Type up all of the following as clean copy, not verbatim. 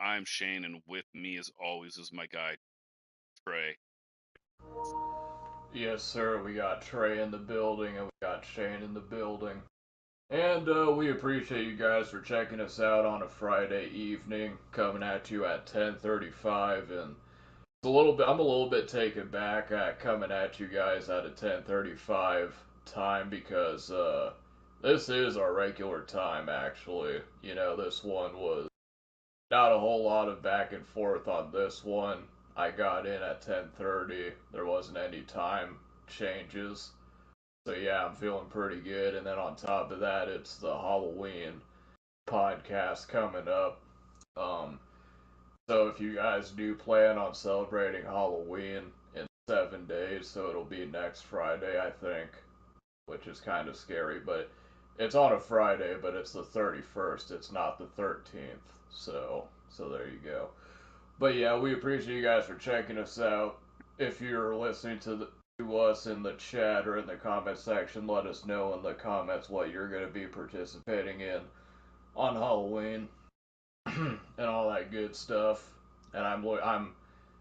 I'm Shane, and with me, as always, is my guy, Trey. Yes, sir. We got Trey in the building and we got Shane in the building. And we appreciate you guys for checking us out on a Friday evening, coming at you at 10:35. And I'm a little bit taken back at coming at you guys at a 10:35 time because this is our regular time actually. This one was not a whole lot of back and forth on this one. I got in at 10:30. There wasn't any time changes. So yeah, I'm feeling pretty good. And then on top of that, it's the Halloween podcast coming up. Um, so if you guys do plan on celebrating Halloween in 7 days, so it'll be next Friday, I think, which is kind of scary, but it's on a Friday, but it's the 31st. It's not the 13th. So there you go. But yeah, we appreciate you guys for checking us out. If you're listening to us in the chat or in the comment section, let us know in the comments what you're going to be participating in on Halloween and all that good stuff. And I'm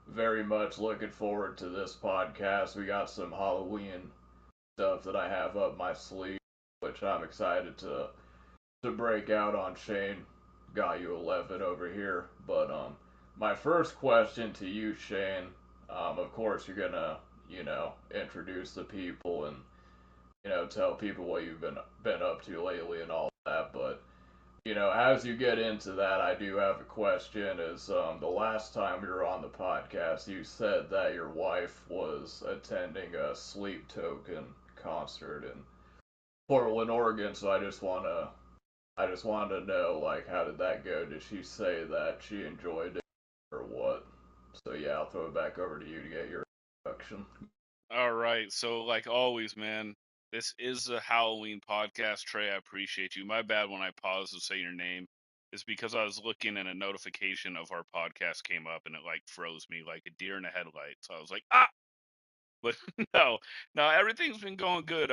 very much looking forward to this podcast. We got some Halloween stuff that I have up my sleeve, which I'm excited to break out on. Shane got you 11 over here, but my first question to you, Shane. Of course, you're gonna introduce the people and tell people what you've been up to lately and all that. But as you get into that, I do have a question. Is the last time you were on the podcast, you said that your wife was attending a Sleep Token concert in Portland, Oregon. So I just wanted to know, like, how did that go? Did she say that she enjoyed it or what? So yeah, I'll throw it back over to you to get your introduction. All right, so like always, man, this is a Halloween podcast. Trey, I appreciate you. My bad when I paused to say your name. It's because I was looking and a notification of our podcast came up and it like froze me like a deer in a headlight. So I was like, ah, but no, no, everything's been going good.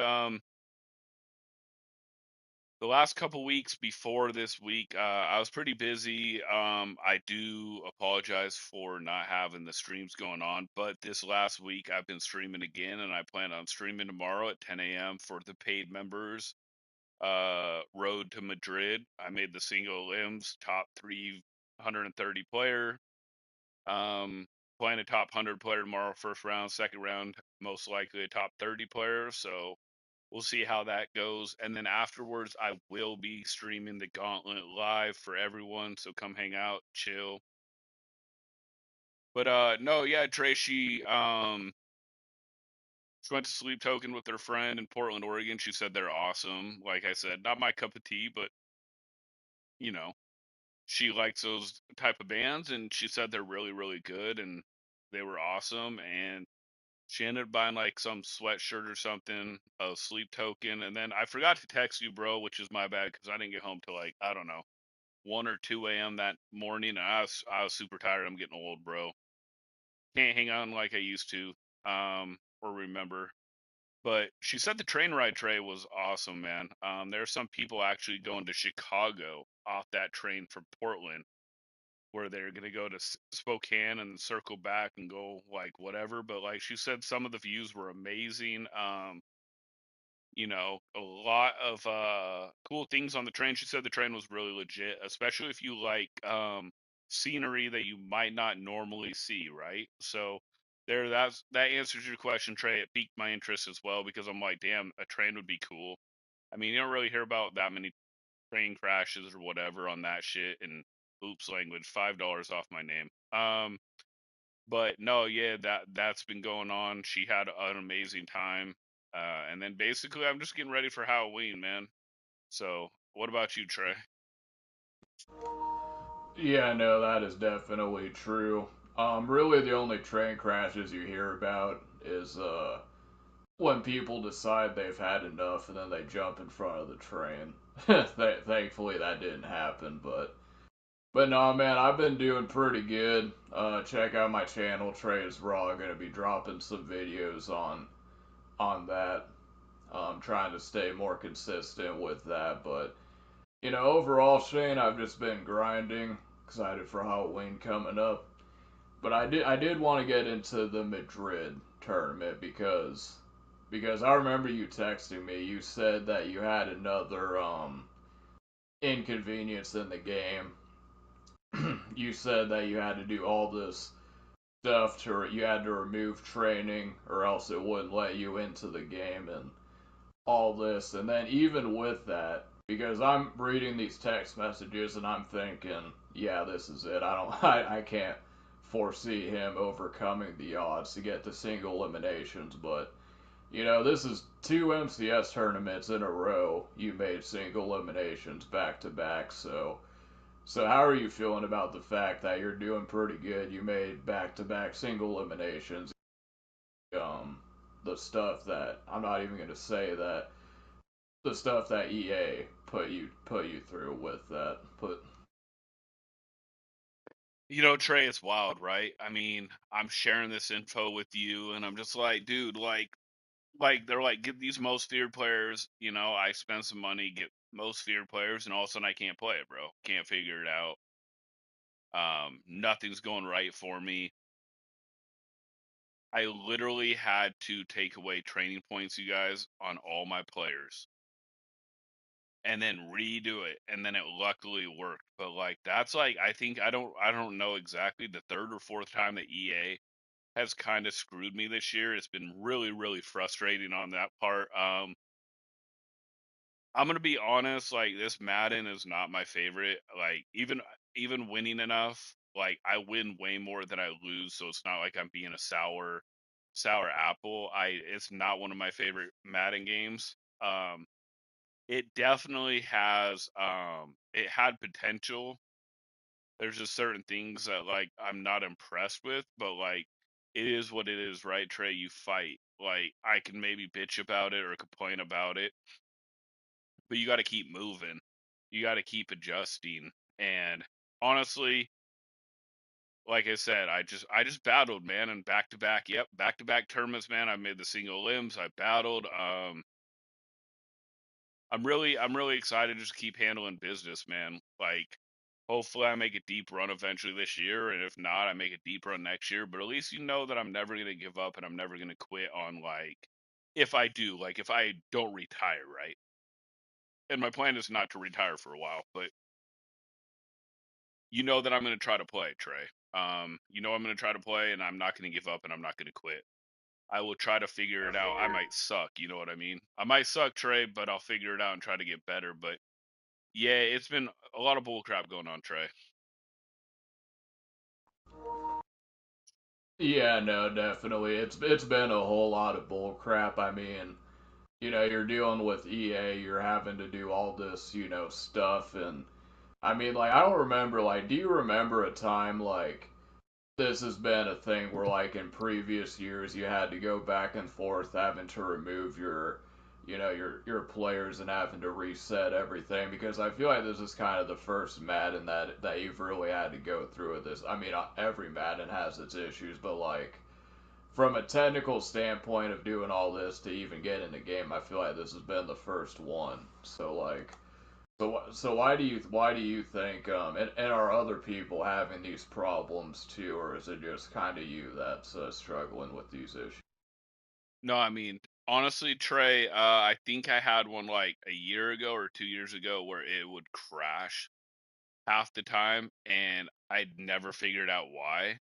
The last couple weeks before this week, I was pretty busy. I do apologize for not having the streams going on, but this last week I've been streaming again, and I plan on streaming tomorrow at 10 a.m. for the paid members. Road to Madrid. I made the single limbs top 330 player. Playing a top 100 player tomorrow, first round, second round, most likely a top 30 player. So we'll see how that goes. And then afterwards, I will be streaming the Gauntlet live for everyone. So come hang out, chill. But no, yeah, Tracy, she went to Sleep Token with her friend in Portland, Oregon. She said they're awesome. Like I said, not my cup of tea, but you know, she likes those type of bands, and she said they're really, really good, and they were awesome. And she ended up buying like some sweatshirt or something, a Sleep Token, and then I forgot to text you, bro, which is my bad because I didn't get home till like I don't know 1 or 2 a.m. that morning. And I was super tired. I'm getting old, bro. Can't hang on like I used to, or remember. But she said the train ride Trey was awesome, man. There are some people actually going to Chicago off that train from Portland, where they're gonna go to Spokane and circle back and go like whatever. But like she said, some of the views were amazing. A lot of cool things on the train. She said the train was really legit, especially if you like scenery that you might not normally see, right? So that answers your question, Trey. It piqued my interest as well because I'm like, damn, a train would be cool. I mean, you don't really hear about that many train crashes or whatever on that shit. And oops, language, $5 off my name. But no, yeah, that's been going on. She had an amazing time. And then basically, I'm just getting ready for Halloween, man. So, what about you, Trey? Yeah, no, that is definitely true. Really, the only train crashes you hear about is when people decide they've had enough and then they jump in front of the train. Thankfully, that didn't happen, but no, man, I've been doing pretty good. Check out my channel, Trey is Raw. I'm gonna be dropping some videos on that. Trying to stay more consistent with that, but overall, Shane, I've just been grinding. Excited for Halloween coming up. But I did want to get into the Madrid tournament because I remember you texting me. You said that you had another inconvenience in the game. You said that you had to do all this stuff to you had to remove training or else it wouldn't let you into the game and all this. And then even with that, because I'm reading these text messages and I'm thinking, yeah, this is it. I can't foresee him overcoming the odds to get to single eliminations. But this is two MCS tournaments in a row. You made single eliminations back to back. So how are you feeling about the fact that you're doing pretty good? You made back to back single eliminations. Um, the stuff that I'm not even going to say that the stuff that EA put you through with that. Put Trey, it's wild, right? I mean, I'm sharing this info with you, and I'm just like, dude, they're like, get these most feared players. I spend some money, get most feared players, and all of a sudden I can't play it, bro. Can't figure it out. Nothing's going right for me. I literally had to take away training points, you guys, on all my players, and then redo it, and then it luckily worked. But like, that's like, I don't know exactly the third or fourth time that EA has kind of screwed me this year. It's been really, really frustrating on that part. I'm gonna be honest, like this Madden is not my favorite. Like even winning enough, like I win way more than I lose, so it's not like I'm being a sour apple. It's not one of my favorite Madden games. It definitely has it had potential. There's just certain things that like I'm not impressed with, but like it is what it is, right, Trey? You fight. Like I can maybe bitch about it or complain about it, but you got to keep moving. You got to keep adjusting. And honestly, like I said, I just battled, man, and back to back, yep, back to back tournaments, man. I made the single limbs. I battled. I'm really excited to just keep handling business, man. Like hopefully I make a deep run eventually this year, and if not, I make a deep run next year. But at least you know that I'm never gonna give up and I'm never gonna quit on like if I don't retire, right? And my plan is not to retire for a while, but you know that I'm going to try to play, Trey. I'm going to try to play, and I'm not going to give up, and I'm not going to quit. I will try to figure it out. I might suck, you know what I mean? I might suck, Trey, but I'll figure it out and try to get better. But yeah, it's been a lot of bullcrap going on, Trey. Yeah, no, definitely. It's been a whole lot of bull crap. I mean, you're dealing with EA, you're having to do all this, stuff and I mean, like I don't remember like do you remember a time like this has been a thing where like in previous years you had to go back and forth having to remove your players and having to reset everything because I feel like this is kind of the first Madden that you've really had to go through with this. I mean, every Madden has its issues, but like from a technical standpoint of doing all this to even get in the game, I feel like this has been the first one. So why do you think and are other people having these problems too, or is it just kind of you that's struggling with these issues? No, I mean, honestly, Trey, I think I had one like a year ago or 2 years ago where it would crash half the time, and I'd never figured out why.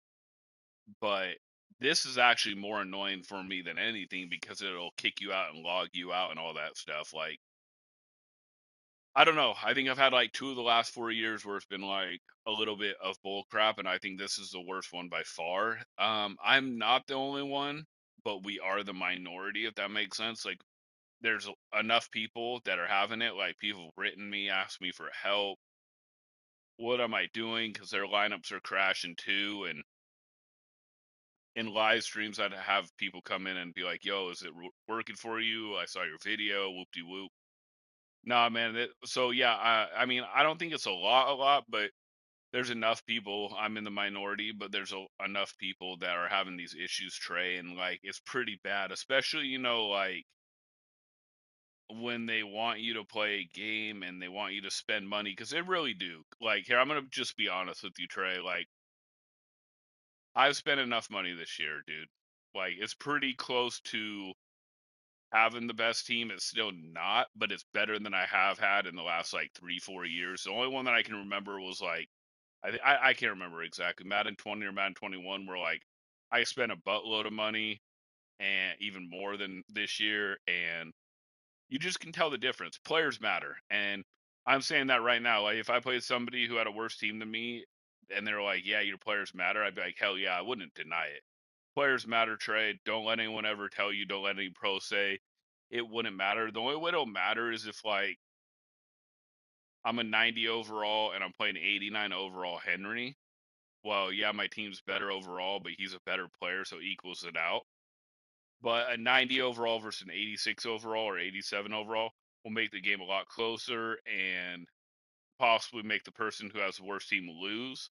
But this is actually more annoying for me than anything because it'll kick you out and log you out and all that stuff. Like, I don't know. I think I've had like two of the last 4 years where it's been like a little bit of bull crap, and I think this is the worst one by far. I'm not the only one, but we are the minority, if that makes sense. Like, there's enough people that are having it. Like, people have written me, asked me for help. What am I doing? Because their lineups are crashing too, and in live streams, I'd have people come in and be like, "Yo, is it working for you? I saw your video. Whoop de whoop." Nah, man. So yeah, I mean, I don't think it's a lot, but there's enough people. I'm in the minority, but there's enough people that are having these issues, Trey, and like it's pretty bad. Especially, like when they want you to play a game and they want you to spend money, because they really do. Like, here, I'm gonna just be honest with you, Trey. Like, I've spent enough money this year, dude. Like, it's pretty close to having the best team. It's still not, but it's better than I have had in the last like 3-4 years. The only one that I can remember was like, I can't remember exactly, Madden 20 or Madden 21, where like I spent a buttload of money and even more than this year, and you just can tell the difference. Players matter, and I'm saying that right now. Like, if I played somebody who had a worse team than me, and they're like, "Yeah, your players matter," I'd be like, "Hell yeah!" I wouldn't deny it. Players matter, Trey. Don't let anyone ever tell you. Don't let any pro say it wouldn't matter. The only way it'll matter is if like I'm a 90 overall and I'm playing 89 overall Henry. Well, yeah, my team's better overall, but he's a better player, so it equals it out. But a 90 overall versus an 86 overall or 87 overall will make the game a lot closer and possibly make the person who has the worst team lose.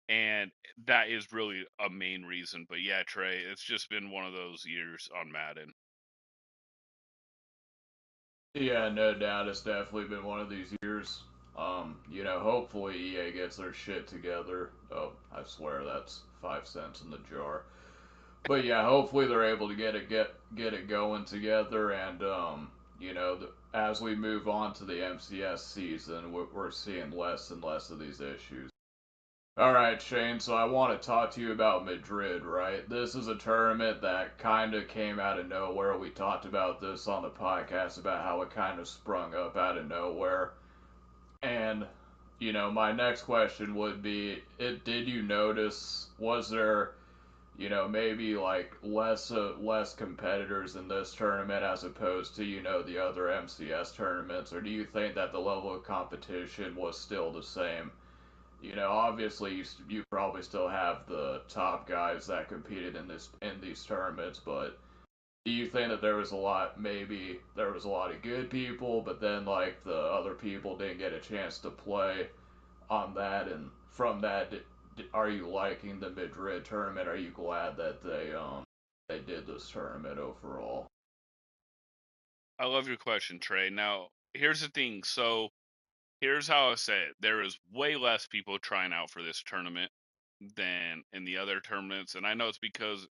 And that is really a main reason. But yeah, Trey, it's just been one of those years on Madden. Yeah, no doubt. It's definitely been one of these years. Hopefully EA gets their shit together. Oh, I swear that's 5 cents in the jar. But yeah, hopefully they're able to get it going together, and as we move on to the MCS season, we're seeing less and less of these issues. All right, Shane. So I want to talk to you about Madrid, right? This is a tournament that kind of came out of nowhere. We talked about this on the podcast about how it kind of sprung up out of nowhere. And my next question would be, did you notice, was there, maybe like less competitors in this tournament as opposed to, the other MCS tournaments, or do you think that the level of competition was still the same? Obviously you probably still have the top guys that competed in these tournaments, but do you think that there was a lot? Maybe there was a lot of good people, but then like the other people didn't get a chance to play on that, and from that, are you liking the Madrid tournament? Are you glad that they did this tournament overall? I love your question, Trey. Now, here's the thing. So, here's how I say it. There is way less people trying out for this tournament than in the other tournaments. And I know it's because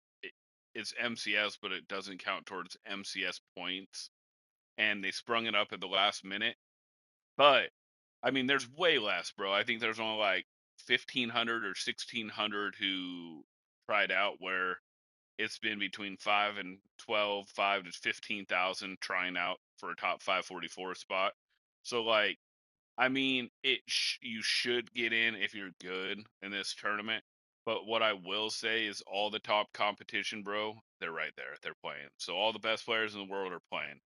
it's MCS, but it doesn't count towards MCS points. And they sprung it up at the last minute. But, I mean, there's way less, bro. I think there's only like 1,500 or 1,600 who tried out, where it's been between 5 and 12, 5 to 15,000 trying out for a top 544 spot. So, like, I mean, you should get in if you're good in this tournament. But what I will say is all the top competition, bro, they're right there. They're playing. So all the best players in the world are playing.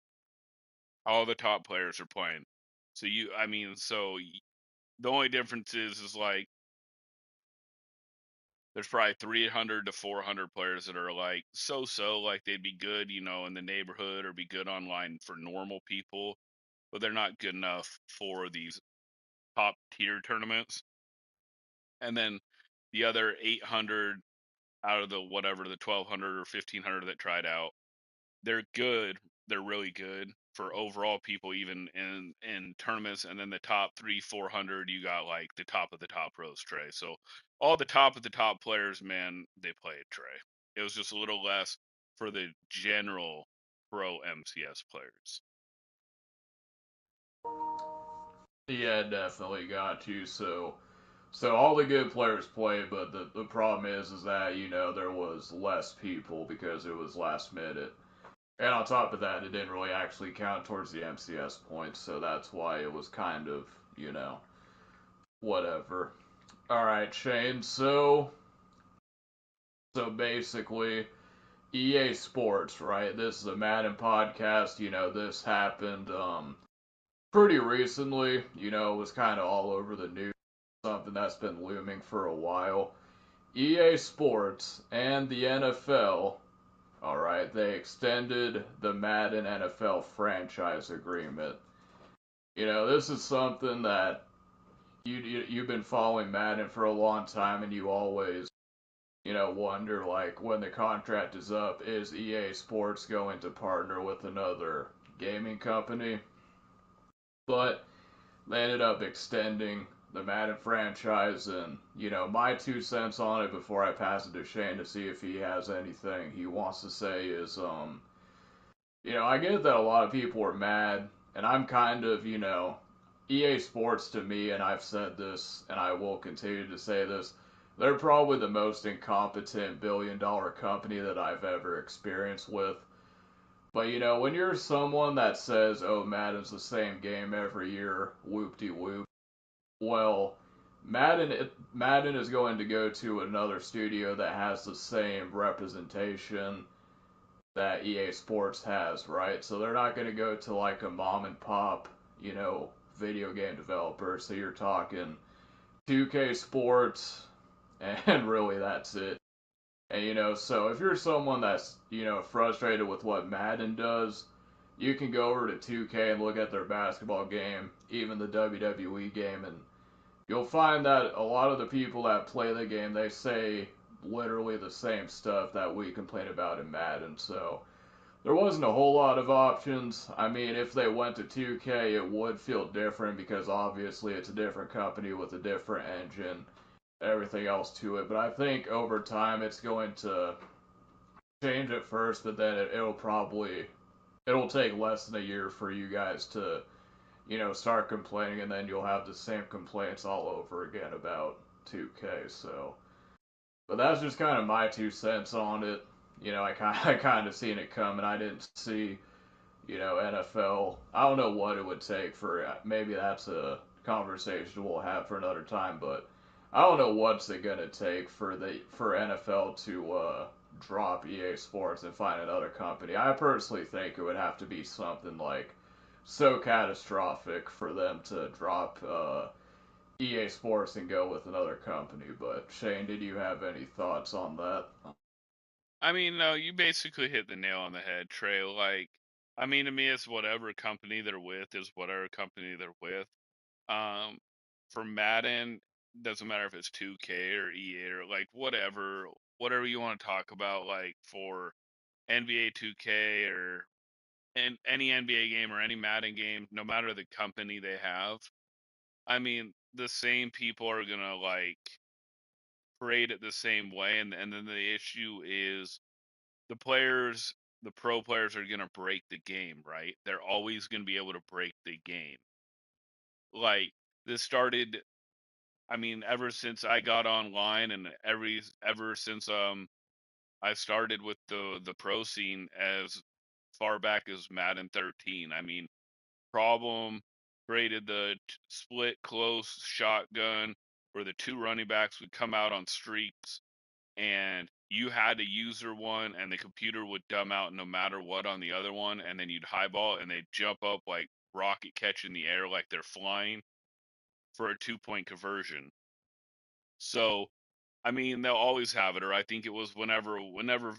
All the top players are playing. So I mean, the only difference is like there's probably 300 to 400 players that are like so, like they'd be good, in the neighborhood or be good online for normal people, but they're not good enough for these top tier tournaments. And then the other 800 out of the whatever, the 1,200 or 1,500 that tried out, they're good. They're really good for overall people, even in tournaments. And then the top 300-400, you got like the top of the top pros, Trey. So all the top of the top players, man, they played, Trey. It was just a little less for the general pro MCS players. Yeah, definitely got you. So all the good players played, but the problem is that there was less people because it was last minute, and on top of that, it didn't really actually count towards the MCS points, so that's why it was kind of whatever. All right, Shane. So basically, EA Sports, right? This is a Madden podcast. This happened pretty recently. It was kind of all over the news. Something that's been looming for a while. EA Sports and the NFL, all right, they extended the Madden NFL franchise agreement. This is something that you've been following Madden for a long time, and you always wonder, like, when the contract is up, is EA Sports going to partner with another gaming company, but they ended up extending the Madden franchise. And, my 2 cents on it before I pass it to Shane to see if he has anything he wants to say is, I get that a lot of people are mad, and I'm kind of, EA Sports to me, and I've said this, and I will continue to say this, they're probably the most incompetent billion-dollar company that I've ever experienced with. But when you're someone that says, "Oh, Madden's the same game every year," whoop-de-whoop, well, Madden is going to go to another studio that has the same representation that EA Sports has, right? So they're not going to go to like a mom and pop, video game developer. So you're talking 2K Sports, and really that's it. And so if you're someone that's frustrated with what Madden does, you can go over to 2K and look at their basketball game, even the WWE game, and you'll find that a lot of the people that play the game, they say literally the same stuff that we complain about in Madden. So there wasn't a whole lot of options. I mean, if they went to 2K, it would feel different because obviously it's a different company with a different engine, everything else to it. But I think over time it's going to change at first, but then it'll take less than a year for you guys to start complaining, and then you'll have the same complaints all over again about 2K. So, but that's just kind of my 2 cents on it. I kind of seen it coming. I didn't see, NFL. I don't know what it would take for. Maybe that's a conversation we'll have for another time. But I don't know what's it gonna take for NFL to drop EA Sports and find another company. I personally think it would have to be something like so catastrophic for them to drop EA Sports and go with another company. But Shane, did you have any thoughts on that? I mean, no, you basically hit the nail on the head, Trey. Like, I mean, to me, it's whatever company they're with is whatever company they're with. Um, for Madden, doesn't matter if it's 2K or EA or like whatever you want to talk about. Like for NBA 2K or any NBA game or any Madden game, no matter the company they have, I mean, the same people are gonna like parade it the same way, and then the issue is the players, the pro players are gonna break the game, right? They're always gonna be able to break the game. Like this started, I mean, ever since I got online and ever since I started with the pro scene as far back as Madden 13. I mean, Problem created the split close shotgun where the two running backs would come out on streaks and you had to user one and the computer would dumb out no matter what on the other one, and then you'd highball and they'd jump up like rocket catch in the air like they're flying for a 2 point conversion. So I mean, they'll always have it, or I think it was whenever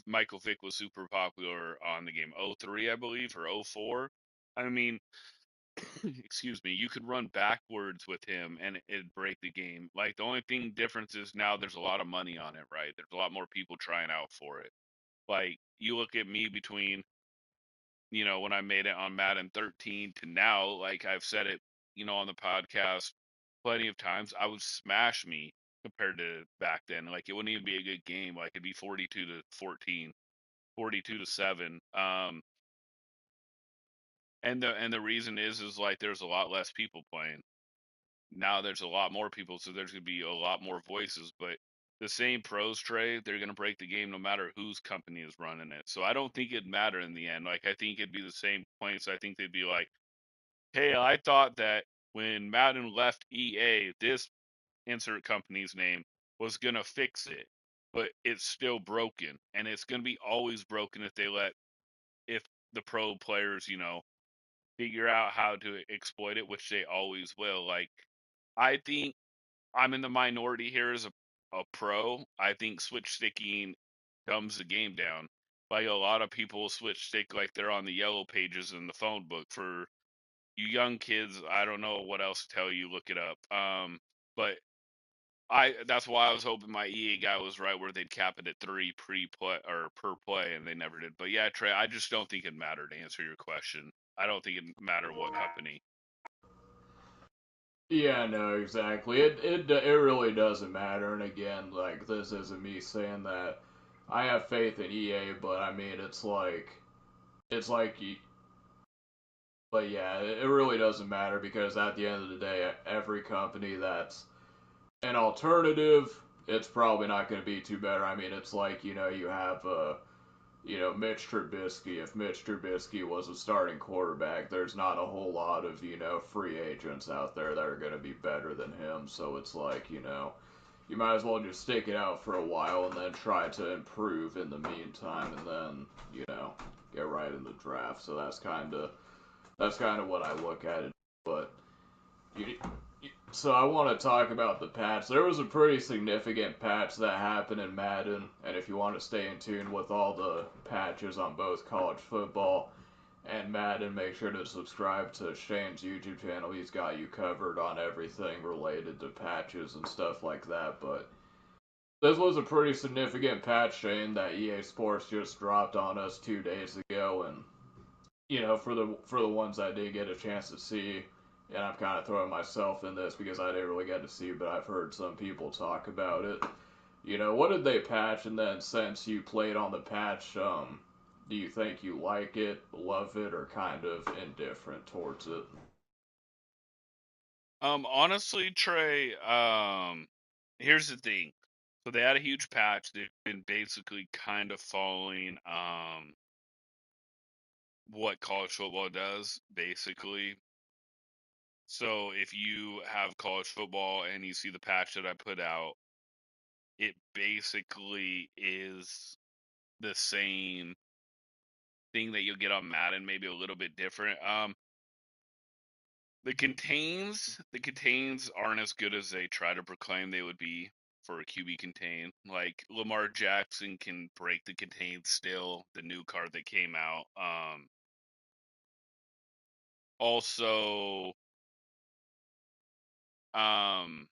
Michael Vick was super popular on the game, 03, I believe, or 04. I mean, excuse me, you could run backwards with him and it'd break the game. Like the only thing difference is now there's a lot of money on it, right? There's a lot more people trying out for it. Like you look at me between, when I made it on Madden 13 to now, like I've said it, on the podcast plenty of times, I would smash me compared to back then. Like it wouldn't even be a good game. Like it'd be 42 to 14, 42 to 7. And the reason is like there's a lot less people playing. Now there's a lot more people, so there's going to be a lot more voices. But the same pros trade, they're going to break the game no matter whose company is running it. So I don't think it'd matter in the end. Like I think it'd be the same points. I think they'd be like, "Hey, I thought that when Madden left EA, this insert company's name was going to fix it, but it's still broken, and it's going to be always broken if the pro players, figure out how to exploit it, which they always will. Like I think I'm in the minority here as a pro. I think switch sticking dumbs the game down. Like a lot of people switch stick like they're on the yellow pages in the phone book. For you young kids, I don't know what else to tell you. Look it up. But I that's why I was hoping my EA guy was right where they'd cap it at 3 pre play or per play, and they never did. But yeah, Trey, I just don't think it mattered to answer your question. I don't think it matter what company. Yeah, no, exactly. It really doesn't matter. And again, like this isn't me saying that I have faith in EA, but I mean it's like but yeah, it really doesn't matter because at the end of the day, every company that's an alternative, it's probably not going to be too better. I mean, it's like you have Mitch Trubisky. If Mitch Trubisky was a starting quarterback, there's not a whole lot of free agents out there that are going to be better than him. So it's like you might as well just stick it out for a while and then try to improve in the meantime, and then get right in the draft. So that's kind of what I look at it. But you, so I want to talk about the patch. There was a pretty significant patch that happened in Madden, and if you want to stay in tune with all the patches on both college football and Madden, make sure to subscribe to Shane's YouTube channel. He's got you covered on everything related to patches and stuff like that. But this was a pretty significant patch, Shane, that EA Sports just dropped on us 2 days ago, and for the ones I did get a chance to see, and I'm kind of throwing myself in this because I didn't really get to see, but I've heard some people talk about it. What did they patch? And then since you played on the patch, do you think you like it, love it, or kind of indifferent towards it? Honestly, Trey, here's the thing. So they had a huge patch. They've been basically kind of following what college football does, basically. So if you have college football and you see the patch that I put out, it basically is the same thing that you'll get on Madden, maybe a little bit different. The contains aren't as good as they try to proclaim they would be for a QB contain. Like Lamar Jackson can break the contain still, the new card that came out. Also, um,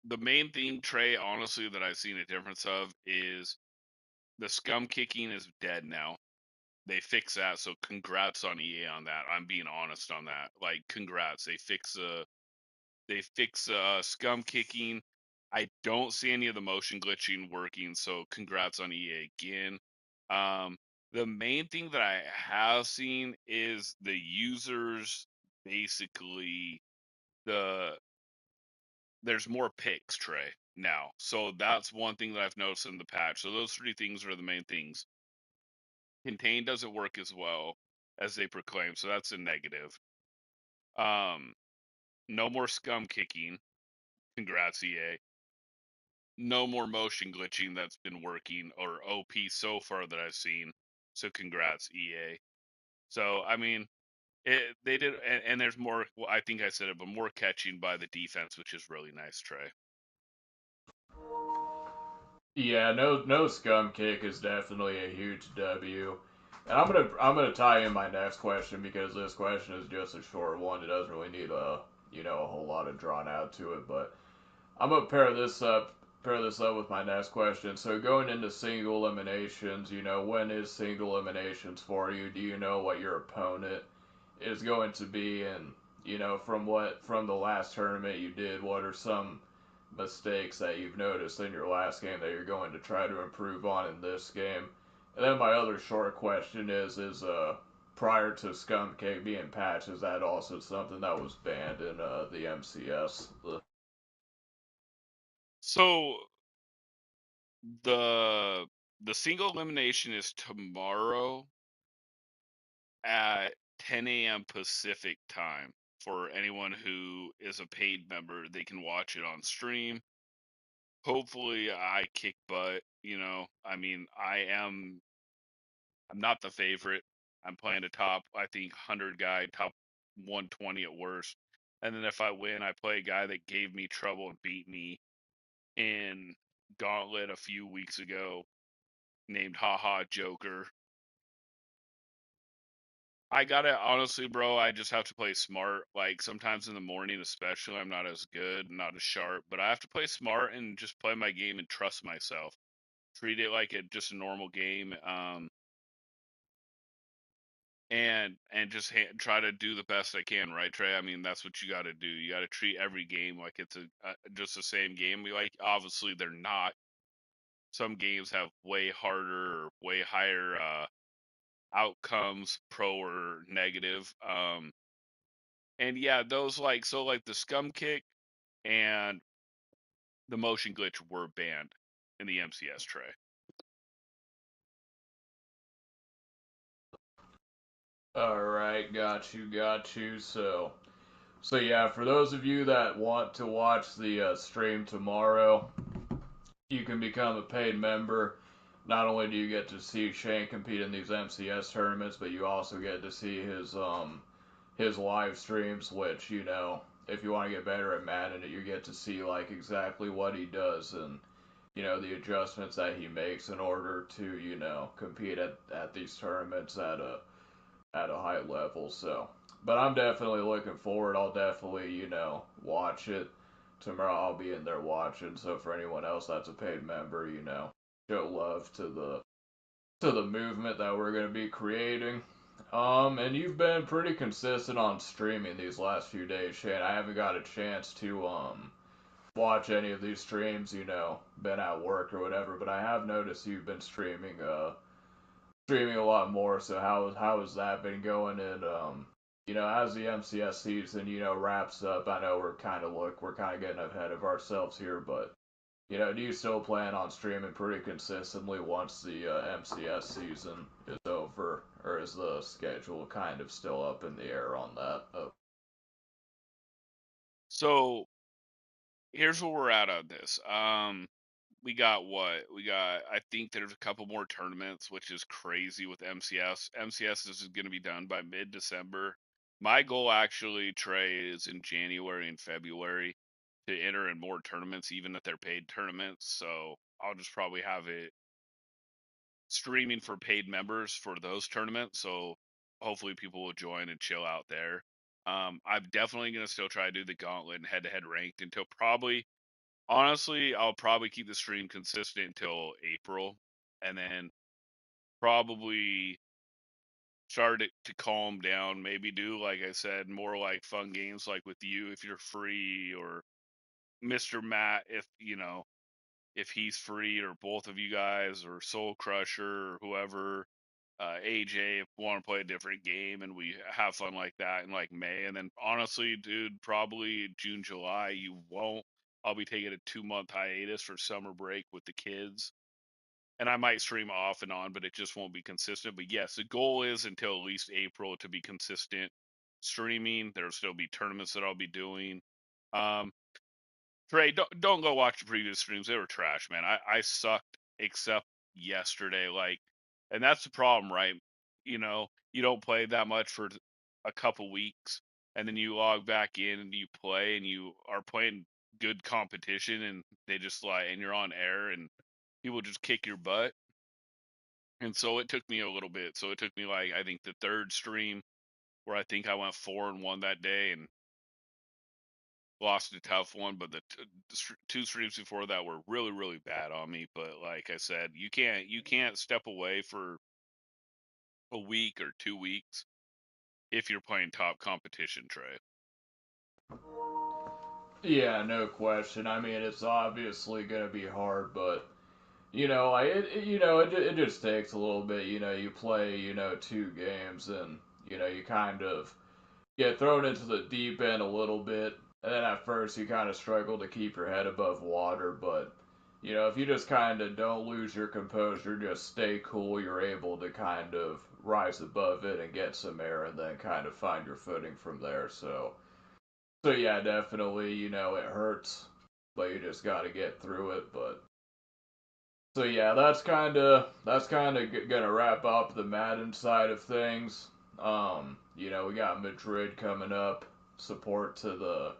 the main thing, Trey, honestly, that I've seen a difference of is the scum kicking is dead now. They fix that, so congrats on EA on that. I'm being honest on that. Like, congrats. They fix scum kicking. I don't see any of the motion glitching working, so congrats on EA again. Um, the main thing that I have seen is the users basically the there's more picks, Trey, now. So that's one thing that I've noticed in the patch. So those three things are the main things. Contain doesn't work as well as they proclaim, so that's a negative. Um, no more scum kicking. Congrats, EA. No more motion glitching that's been working or OP so far that I've seen. So congrats, EA. So I mean, they did, and there's more. Well, I think I said it, but more catching by the defense, which is really nice, Trey. Yeah, no scum kick is definitely a huge W. And I'm gonna tie in my next question because this question is just a short one. It doesn't really need a whole lot of drawn out to it, but I'm gonna pair this up with my next question. So going into single eliminations, when is single eliminations for you? Do you know what your opponent is going to be? And from the last tournament you did, what are some mistakes that you've noticed in your last game that you're going to try to improve on in this game? And then my other short question is prior to Scum Cake being patched, is that also something that was banned in the MCS? So the the single elimination is tomorrow at 10 a.m. Pacific time. For anyone who is a paid member, they can watch it on stream. Hopefully, I kick butt. I mean, I'm not the favorite. I'm playing a top, I think, 100 guy, top 120 at worst. And then if I win, I play a guy that gave me trouble and beat me in Gauntlet a few weeks ago, named Haha Joker. I gotta honestly, bro. I just have to play smart. Like sometimes in the morning, especially, I'm not as good, not as sharp. But I have to play smart and just play my game and trust myself. Treat it like just a normal game. and just try to do the best I can, right, Trey? I mean, that's what you got to do. You got to treat every game like it's just the same game. Like, obviously they're not. Some games have way harder or way higher outcomes, pro or negative. And yeah, those like the scum kick and the motion glitch were banned in the MCS, Trey. All right, got you. So yeah, for those of you that want to watch the stream tomorrow, you can become a paid member. Not only do you get to see Shane compete in these MCS tournaments, but you also get to see his live streams, which if you want to get better at Madden, you get to see like exactly what he does and the adjustments that he makes in order to compete at these tournaments at a high level. So, but I'm definitely looking forward. I'll definitely watch it tomorrow. I'll be in there watching. So for anyone else that's a paid member, show love to the movement that we're going to be creating. And you've been pretty consistent on streaming these last few days, Shane. I haven't got a chance to watch any of these streams, been at work or whatever, but I have noticed you've been streaming a lot more. So how has that been going? And as the MCS season wraps up, I know we're kind of getting ahead of ourselves here, but do you still plan on streaming pretty consistently once the MCS season is over, or is the schedule kind of still up in the air on that? Oh. So here's where we're at on this. We got what? We got, I think there's a couple more tournaments, which is crazy with MCS. MCS is going to be done by mid-December. My goal actually, Trey, is in January and February to enter in more tournaments, even if they're paid tournaments. So I'll just probably have it streaming for paid members for those tournaments. So hopefully people will join and chill out there. I'm definitely going to still try to do the gauntlet and head-to-head ranked until probably, honestly, I'll probably keep the stream consistent until April, and then probably start it to calm down. Maybe do, like I said, more like fun games like with you if you're free, or Mr. Matt if he's free, or both of you guys, or Soul Crusher, or whoever. AJ, if we want to play a different game and we have fun like that in like May. And then honestly, dude, probably June, July, you won't. I'll be taking a 2 month hiatus for summer break with the kids. And I might stream off and on, but it just won't be consistent. But yes, the goal is until at least April to be consistent streaming. There'll still be tournaments that I'll be doing. Um, Trey, don't go watch the previous streams. They were trash, man. I sucked except yesterday. And that's the problem, right? You don't play that much for a couple weeks, and then you log back in and you play, and you are playing good competition, and they just and you're on air, and people just kick your butt. And so it took me a little bit. So it took me I think the third stream where I think I went 4-1 that day, and lost a tough one, but the two streams before that were really really bad on me. But like I said, you can't step away for a week or 2 weeks if you're playing top competition, Trey. Yeah, no question. I mean, it's obviously gonna be hard, but it just takes a little bit. You play 2 games, and you kind of get thrown into the deep end a little bit. And then at first you kind of struggle to keep your head above water, but if you just kind of don't lose your composure, just stay cool, you're able to kind of rise above it and get some air, and then kind of find your footing from there. So yeah, definitely, it hurts, but you just got to get through it. But so yeah, that's kind of gonna wrap up the Madden side of things. We got Madrid coming up, support to the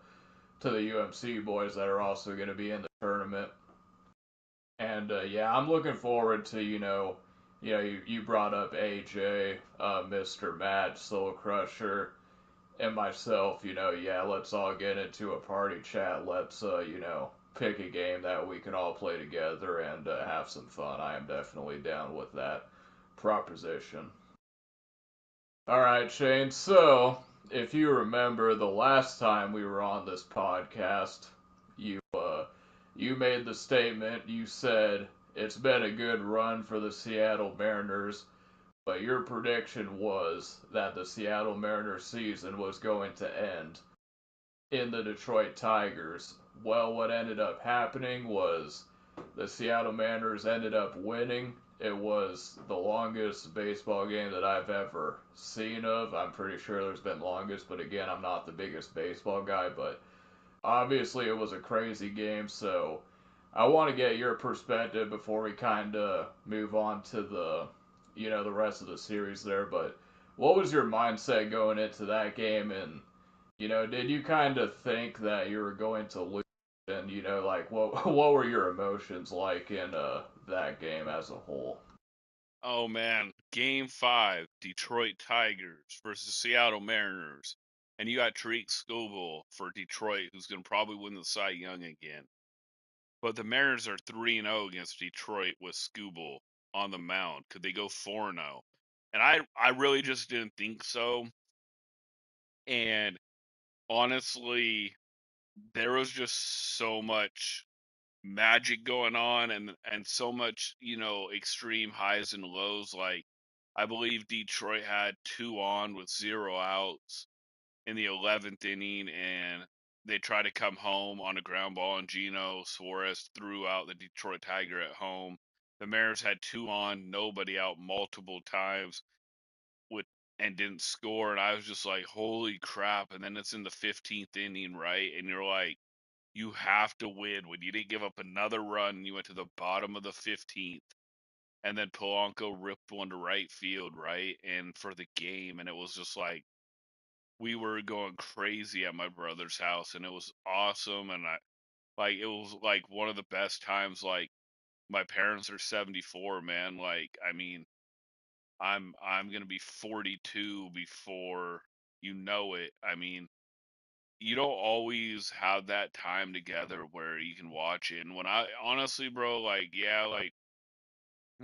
UMC boys that are also going to be in the tournament. And yeah, I'm looking forward to you brought up AJ, Mr. Matt, Soul Crusher, and myself. Yeah, let's all get into a party chat. Let's pick a game that we can all play together and have some fun. I am definitely down with that proposition. All right, Shane. So, if you remember the last time we were on this podcast, you made the statement. You said it's been a good run for the Seattle Mariners, but your prediction was that the Seattle Mariners season was going to end in the Detroit Tigers. Well, what ended up happening was the Seattle Mariners ended up winning. It was the longest baseball game that I've ever seen of. I'm pretty sure there's been longest, but again, I'm not the biggest baseball guy, but obviously it was a crazy game, so I want to get your perspective before we kind of move on to the rest of the series there, but what was your mindset going into that game, and did you kind of think that you were going to lose? And like what were your emotions like in that game as a whole? Oh man, Game 5, Detroit Tigers versus Seattle Mariners. And you got Tariq Skubal for Detroit, who's going to probably win the Cy Young again. But the Mariners are 3-0 against Detroit with Skubal on the mound. Could they go 4-0? And I really just didn't think so. And honestly, there was just so much magic going on and so much, extreme highs and lows. Like I believe Detroit had 2 on with 0 outs in the 11th inning, and they tried to come home on a ground ball, and Gino Suarez threw out the Detroit Tiger at home. The Mariners had 2 on, nobody out multiple times with and didn't score, and I was just like, holy crap. And then it's in the 15th inning, right? And you're like, you have to win when you didn't give up another run. You went to the bottom of the 15th, and then Polanco ripped one to right field, right? And for the game, and it was just like we were going crazy at my brother's house, and it was awesome. And it was like one of the best times. Like my parents are 74, man. Like I mean, I'm gonna be 42 before you know it. I mean, you don't always have that time together where you can watch it. And when I honestly, bro, like yeah, like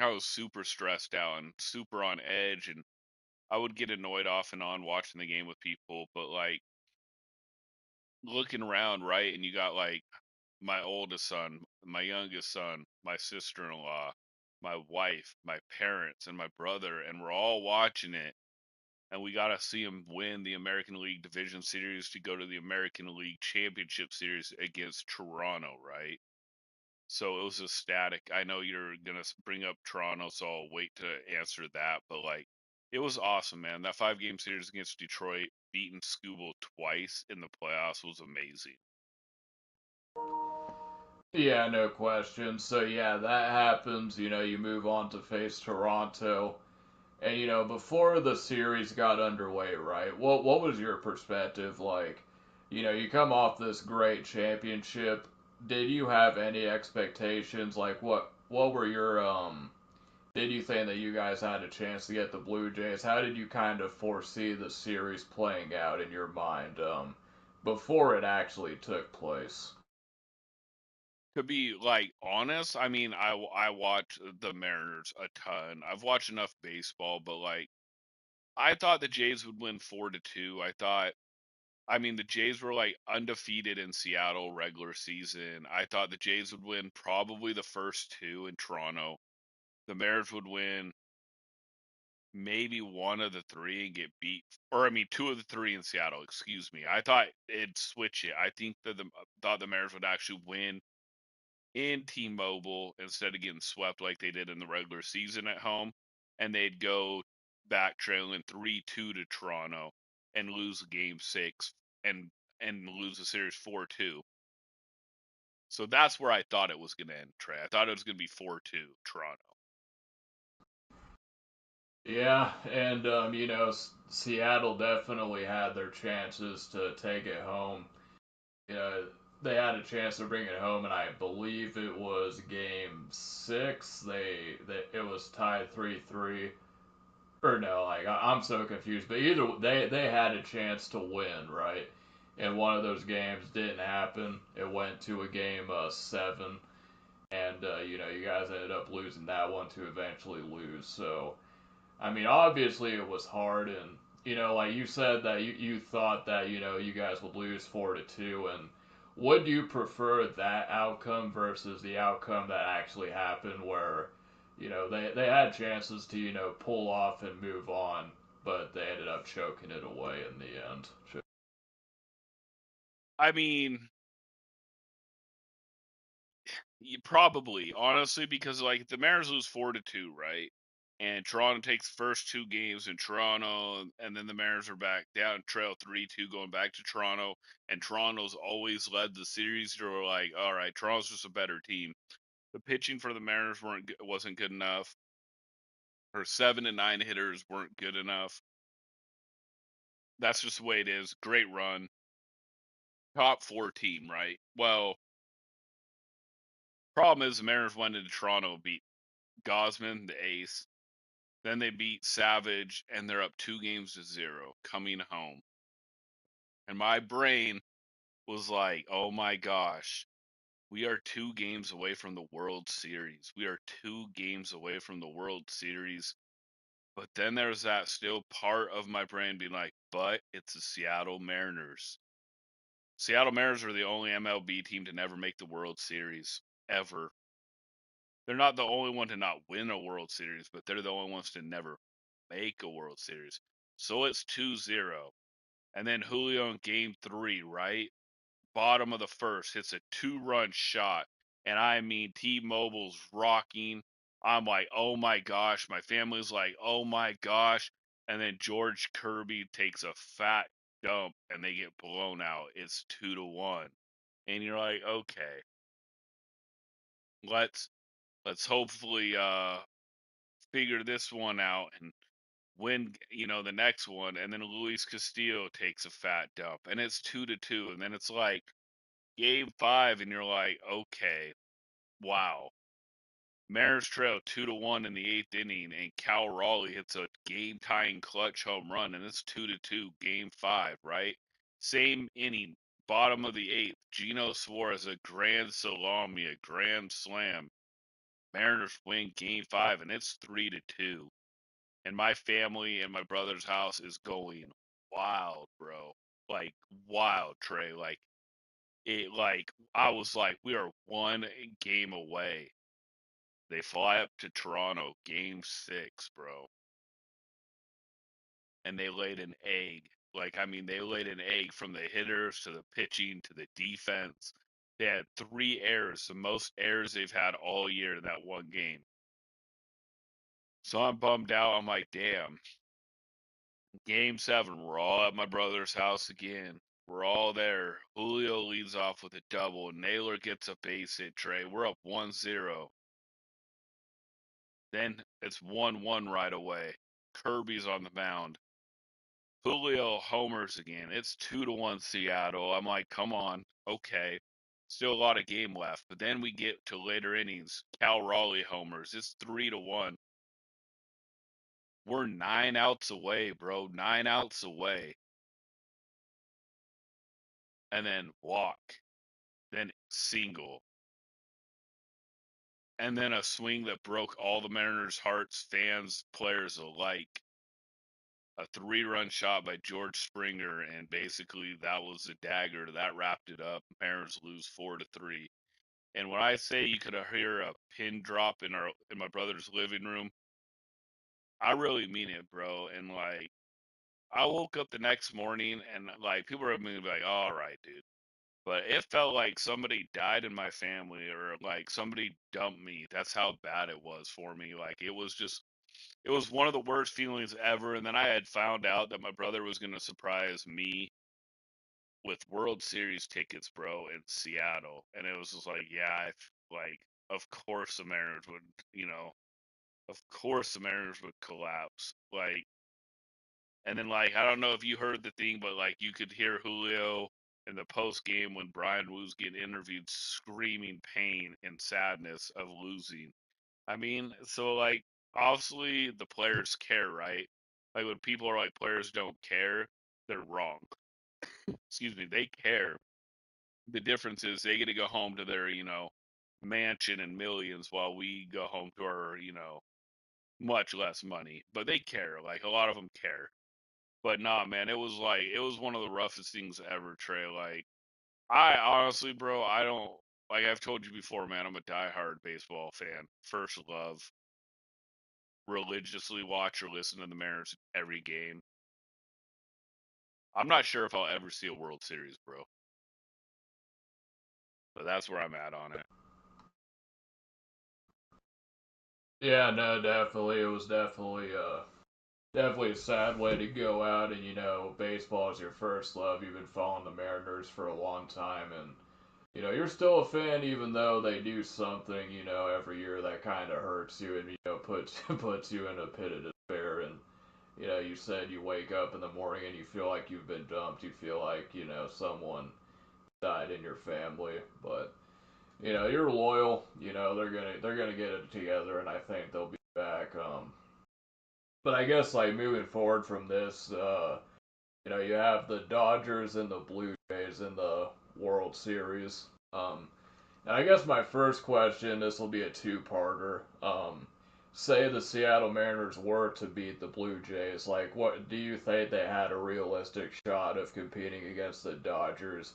I was super stressed out and super on edge, and I would get annoyed off and on watching the game with people. But like looking around, right, and you got like my oldest son, my youngest son, my sister-in-law, my wife, my parents, and my brother, and we're all watching it. And we got to see him win the American League Division Series to go to the American League Championship Series against Toronto, right? So it was ecstatic. I know you're gonna bring up Toronto, so I'll wait to answer that. But like, it was awesome, man. That 5 game series against Detroit, beating Skubal twice in the playoffs was amazing. Yeah, no question. So yeah, that happens. You move on to face Toronto, and before the series got underway, right? What was your perspective like? You come off this great championship. Did you have any expectations? Like what were your did you think that you guys had a chance to get the Blue Jays? How did you kind of foresee the series playing out in your mind before it actually took place? To be like honest, I mean, I watch the Mariners a ton. I've watched enough baseball, but like, I thought the Jays would win 4-2. I mean, the Jays were like undefeated in Seattle regular season. I thought the Jays would win probably the first two in Toronto. The Mariners would win maybe one of the three and get beat, or I mean, two of the three in Seattle. Excuse me. I thought it'd switch it. I think that thought the Mariners would actually win in T-Mobile instead of getting swept like they did in the regular season at home, and they'd go back trailing 3-2 to Toronto and lose Game 6 and lose the series 4-2. So that's where I thought it was going to end, Trey. I thought it was going to be 4-2 Toronto. Yeah, and Seattle definitely had their chances to take it home. They had a chance to bring it home, and I believe it was Game 6. They it was tied 3-3. Or no, like I'm so confused. But either they had a chance to win, right? And one of those games didn't happen. It went to a game 7, and you guys ended up losing that one to eventually lose. So I mean, obviously it was hard, and like you said that you thought that you guys would lose 4-2, and would you prefer that outcome versus the outcome that actually happened, where they had chances to pull off and move on, but they ended up choking it away in the end. I mean, probably honestly because like the Mariners lose 4-2, right? And Toronto takes first two games in Toronto, and then the Mariners are back down trail 3-2 going back to Toronto, and Toronto's always led the series. They're like, all right, Toronto's just a better team. The pitching for the Mariners wasn't good enough. Her 7 and 9 hitters weren't good enough. That's just the way it is. Great run, top four team, right? Well, problem is the Mariners went into Toronto, beat Gosman, the ace. Then they beat Savage, and they're up 2-0 coming home. And my brain was like, oh my gosh, we are 2 games away from the World Series. We are 2 games away from the World Series. But then there's that still part of my brain being like, but it's the Seattle Mariners. Seattle Mariners are the only MLB team to never make the World Series, ever. They're not the only one to not win a World Series, but they're the only ones to never make a World Series. So it's 2-0. And then Julio in game 3, right? Bottom of the first, hits a 2-run shot. And I mean, T-Mobile's rocking. I'm like, oh my gosh. My family's like, oh my gosh. And then George Kirby takes a fat dump and they get blown out. It's 2-1. And you're like, okay, let's let's hopefully figure this one out and win, the next one. And then Luis Castillo takes a fat dump and it's 2-2. And then it's like game 5 and you're like, okay, wow. Mariners trail 2-1 in the 8th inning, and Cal Raleigh hits a game-tying clutch home run, and it's 2-2, game 5, right? Same inning, bottom of the 8th, Gino Suarez a grand salami, a grand slam. Mariners win game 5, and it's 3-2. And my family and my brother's house is going wild, bro. Like wild, Trey. Like I was like, we are 1 game away. They fly up to Toronto, game 6, bro. And they laid an egg. Like, I mean, they laid an egg from the hitters to the pitching to the defense. They had 3 errors, the most errors they've had all year in that one game. So I'm bummed out. I'm like, damn. Game 7, we're all at my brother's house again. We're all there. Julio leads off with a double. Naylor gets a base hit, Trey. We're up 1-0. Then it's 1-1 right away. Kirby's on the mound. Julio homers again. It's 2-1 Seattle. I'm like, come on. Okay. Still a lot of game left. But then we get to later innings. Cal Raleigh homers. It's 3-1. We're 9 outs away, bro. 9 outs away. And then walk. Then single. And then a swing that broke all the Mariners' hearts, fans, players alike. A 3-run shot by George Springer, and basically that was the dagger that wrapped it up. Mariners lose 4-3. And when I say you could hear a pin drop in my brother's living room, I really mean it, bro. And like, I woke up the next morning and like people were gonna be like, "All right, dude," but it felt like somebody died in my family or like somebody dumped me. That's how bad it was for me. Like it was one of the worst feelings ever. And then I had found out that my brother was gonna surprise me with World Series tickets, bro, in Seattle, and it was just like, yeah, like, of course the Mariners would, of course the Mariners would collapse, like, and then like I don't know if you heard the thing, but like you could hear Julio in the post game when Brian Woo's getting interviewed, screaming pain and sadness of losing. I mean, so like obviously the players care, right? Like when people are like players don't care, they're wrong. Excuse me, they care. The difference is they get to go home to their, mansion and millions while we go home to our, much less money. But they care. Like a lot of them care. But nah, man, it was one of the roughest things ever, Trey. Like, I honestly, bro, I don't like I've told you before, man. I'm a diehard baseball fan, first love. Religiously watch or listen to the Mariners every game. I'm not sure if I'll ever see a World Series, bro. But that's where I'm at on it. Yeah, no, definitely. It was definitely a sad way to go out. And baseball is your first love. You've been following the Mariners for a long time, and you're still a fan even though they do something every year that kind of hurts you and puts puts you in a pit of despair. And you said you wake up in the morning and you feel like you've been dumped. You feel like someone died in your family, but you're loyal. They're gonna get it together, and I think they'll be back. But I guess like moving forward from this, you have the Dodgers and the Blue Jays in the World Series. And I guess my first question, this will be a two-parter. Say the Seattle Mariners were to beat the Blue Jays, like what do you think they had a realistic shot of competing against the Dodgers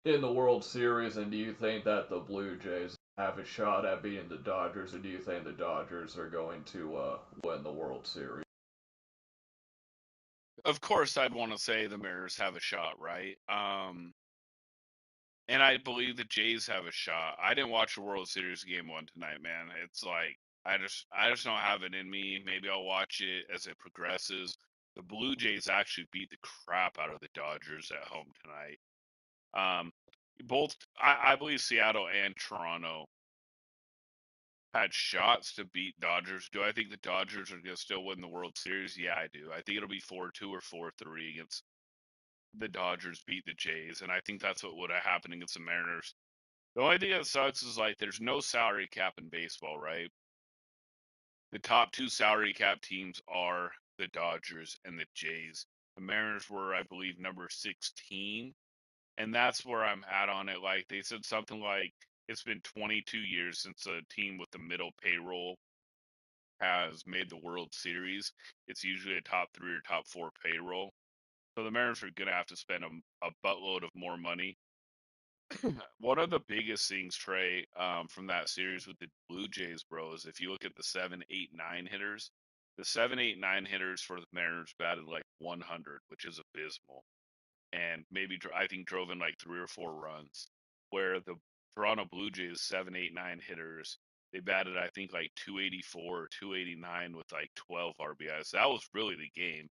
in the World Series, and do you think that the Blue Jays have a shot at beating the Dodgers, or do you think the Dodgers are going to win the World Series? Of course, I'd want to say the Mariners have a shot, right? And I believe the Jays have a shot. I didn't watch the World Series game one tonight, man. It's like I just don't have it in me. Maybe I'll watch it as it progresses. The Blue Jays actually beat the crap out of the Dodgers at home tonight. Um, both I believe Seattle and Toronto had shots to beat Dodgers. Do I think the Dodgers are going to still win the World Series? Yeah, I do. I think it'll be 4-2 or 4-3 against the Dodgers beat the Jays, and I think that's what would have happened against the Mariners. The only thing that sucks is like there's no salary cap in baseball, right? The top two salary cap teams are the Dodgers and the Jays. The Mariners were, I believe, number 16, and that's where I'm at on it. Like they said something like it's been 22 years since a team with the middle payroll has made the World Series. It's usually a top three or top four payroll. So the Mariners are going to have to spend a buttload of more money. One of the biggest things, Trey, from that series with the Blue Jays, bro, is if you look at the 7, 8, 9 hitters, the 7, 8, 9 hitters for the Mariners batted like 100, which is abysmal, and maybe I think drove in like 3 or 4 runs. Where the Toronto Blue Jays 7, 8, 9 hitters, they batted I think like 284 or 289 with like 12 RBIs. That was really the game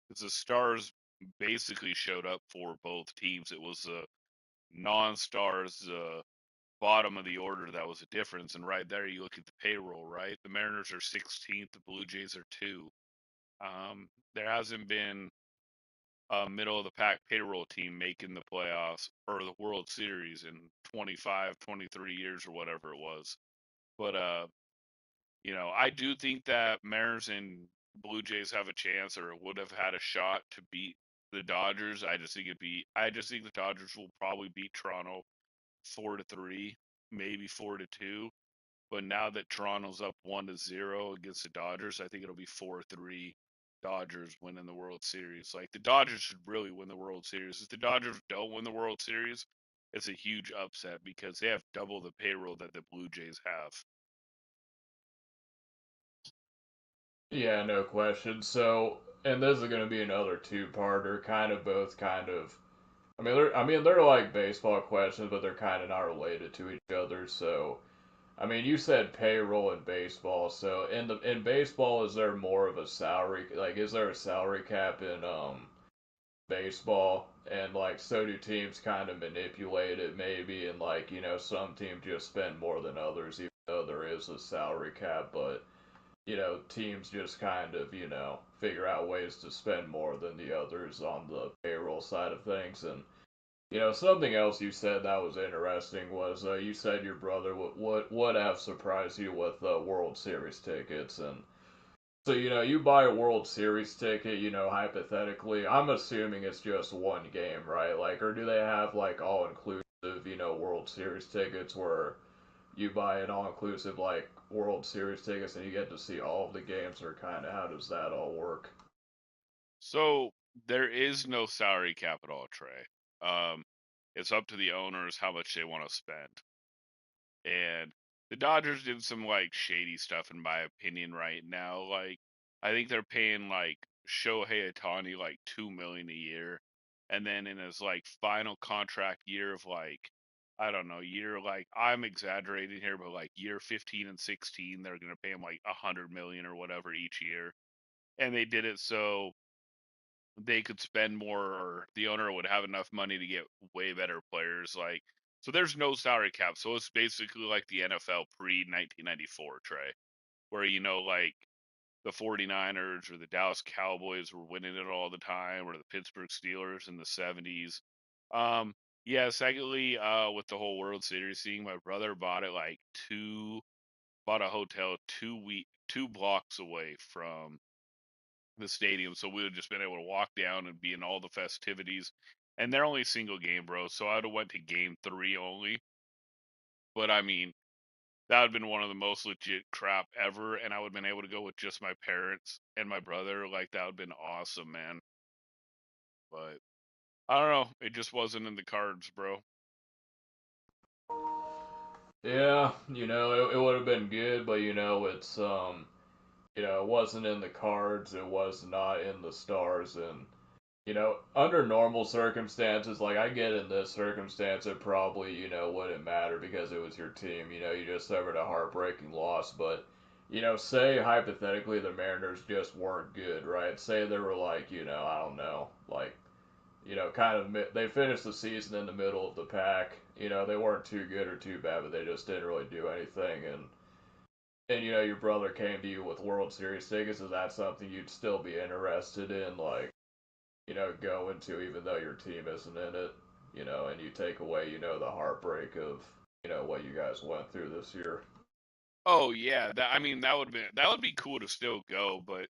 because the Stars basically showed up for both teams. It was the non-stars, bottom of the order that was a difference. And right there, you look at the payroll, right? The Mariners are 16th, the Blue Jays are 2. There hasn't been a middle of the pack payroll team making the playoffs or the World Series in 25, 23 years or whatever it was. But I do think that Mariners and Blue Jays have a chance or would have had a shot to beat the Dodgers. I just think the Dodgers will probably beat Toronto 4-3, maybe 4-2. But now that Toronto's up 1-0 against the Dodgers, I think it'll be 4-3 Dodgers winning the World Series. Like the Dodgers should really win the World Series. If the Dodgers don't win the World Series, it's a huge upset because they have double the payroll that the Blue Jays have. Yeah, no question. So, and this is going to be another two-parter, kind of both kind of. I mean, they're like baseball questions, but they're kind of not related to each other. So, I mean, you said payroll in baseball. So, in baseball, is there more of a salary? Like, is there a salary cap in baseball? And like, so do teams kind of manipulate it, maybe? And like, some teams just spend more than others, even though there is a salary cap, but teams just kind of, figure out ways to spend more than the others on the payroll side of things. And, something else you said that was interesting was you said your brother would have surprised you with World Series tickets. And so, you buy a World Series ticket, hypothetically, I'm assuming it's just one game, right? Like, or do they have, like, all inclusive, World Series tickets where you buy an all-inclusive like World Series tickets and you get to see all of the games, or kind of how does that all work? So There is no salary cap at all, Trey. Um, it's up to the owners how much they want to spend. And the Dodgers did some like shady stuff in my opinion right now. Like I think they're paying like Shohei Ohtani like 2 million a year, and then in his like final contract year of like I don't know year like I'm exaggerating here, but like year 15 and 16 they're gonna pay him like 100 million or whatever each year, and they did it so they could spend more or the owner would have enough money to get way better players like so there's no salary cap, so it's basically like the NFL pre 1994, Trey, where like the 49ers or the Dallas Cowboys were winning it all the time, or the Pittsburgh Steelers in the 70s. Yeah, secondly, with the whole World Series thing, my brother bought a hotel 2 blocks away from the stadium, so we would just been able to walk down and be in all the festivities. And they're only single game, bro. So I'd have went to game 3 only. But I mean, that would have been one of the most legit crap ever, and I would have been able to go with just my parents and my brother. Like that would have been awesome, man. But I don't know, it just wasn't in the cards, bro. Yeah, it would have been good, but it's it wasn't in the cards. It was not in the stars, and under normal circumstances, like I get in this circumstance, it probably wouldn't matter because it was your team. You just suffered a heartbreaking loss, but say hypothetically the Mariners just weren't good, right? Say they were like I don't know, like kind of they finished the season in the middle of the pack. They weren't too good or too bad, but they just didn't really do anything. And your brother came to you with World Series tickets. Is that something you'd still be interested in, like go into even though your team isn't in it? And you take away the heartbreak of what you guys went through this year. Oh yeah, I mean that would be cool to still go, but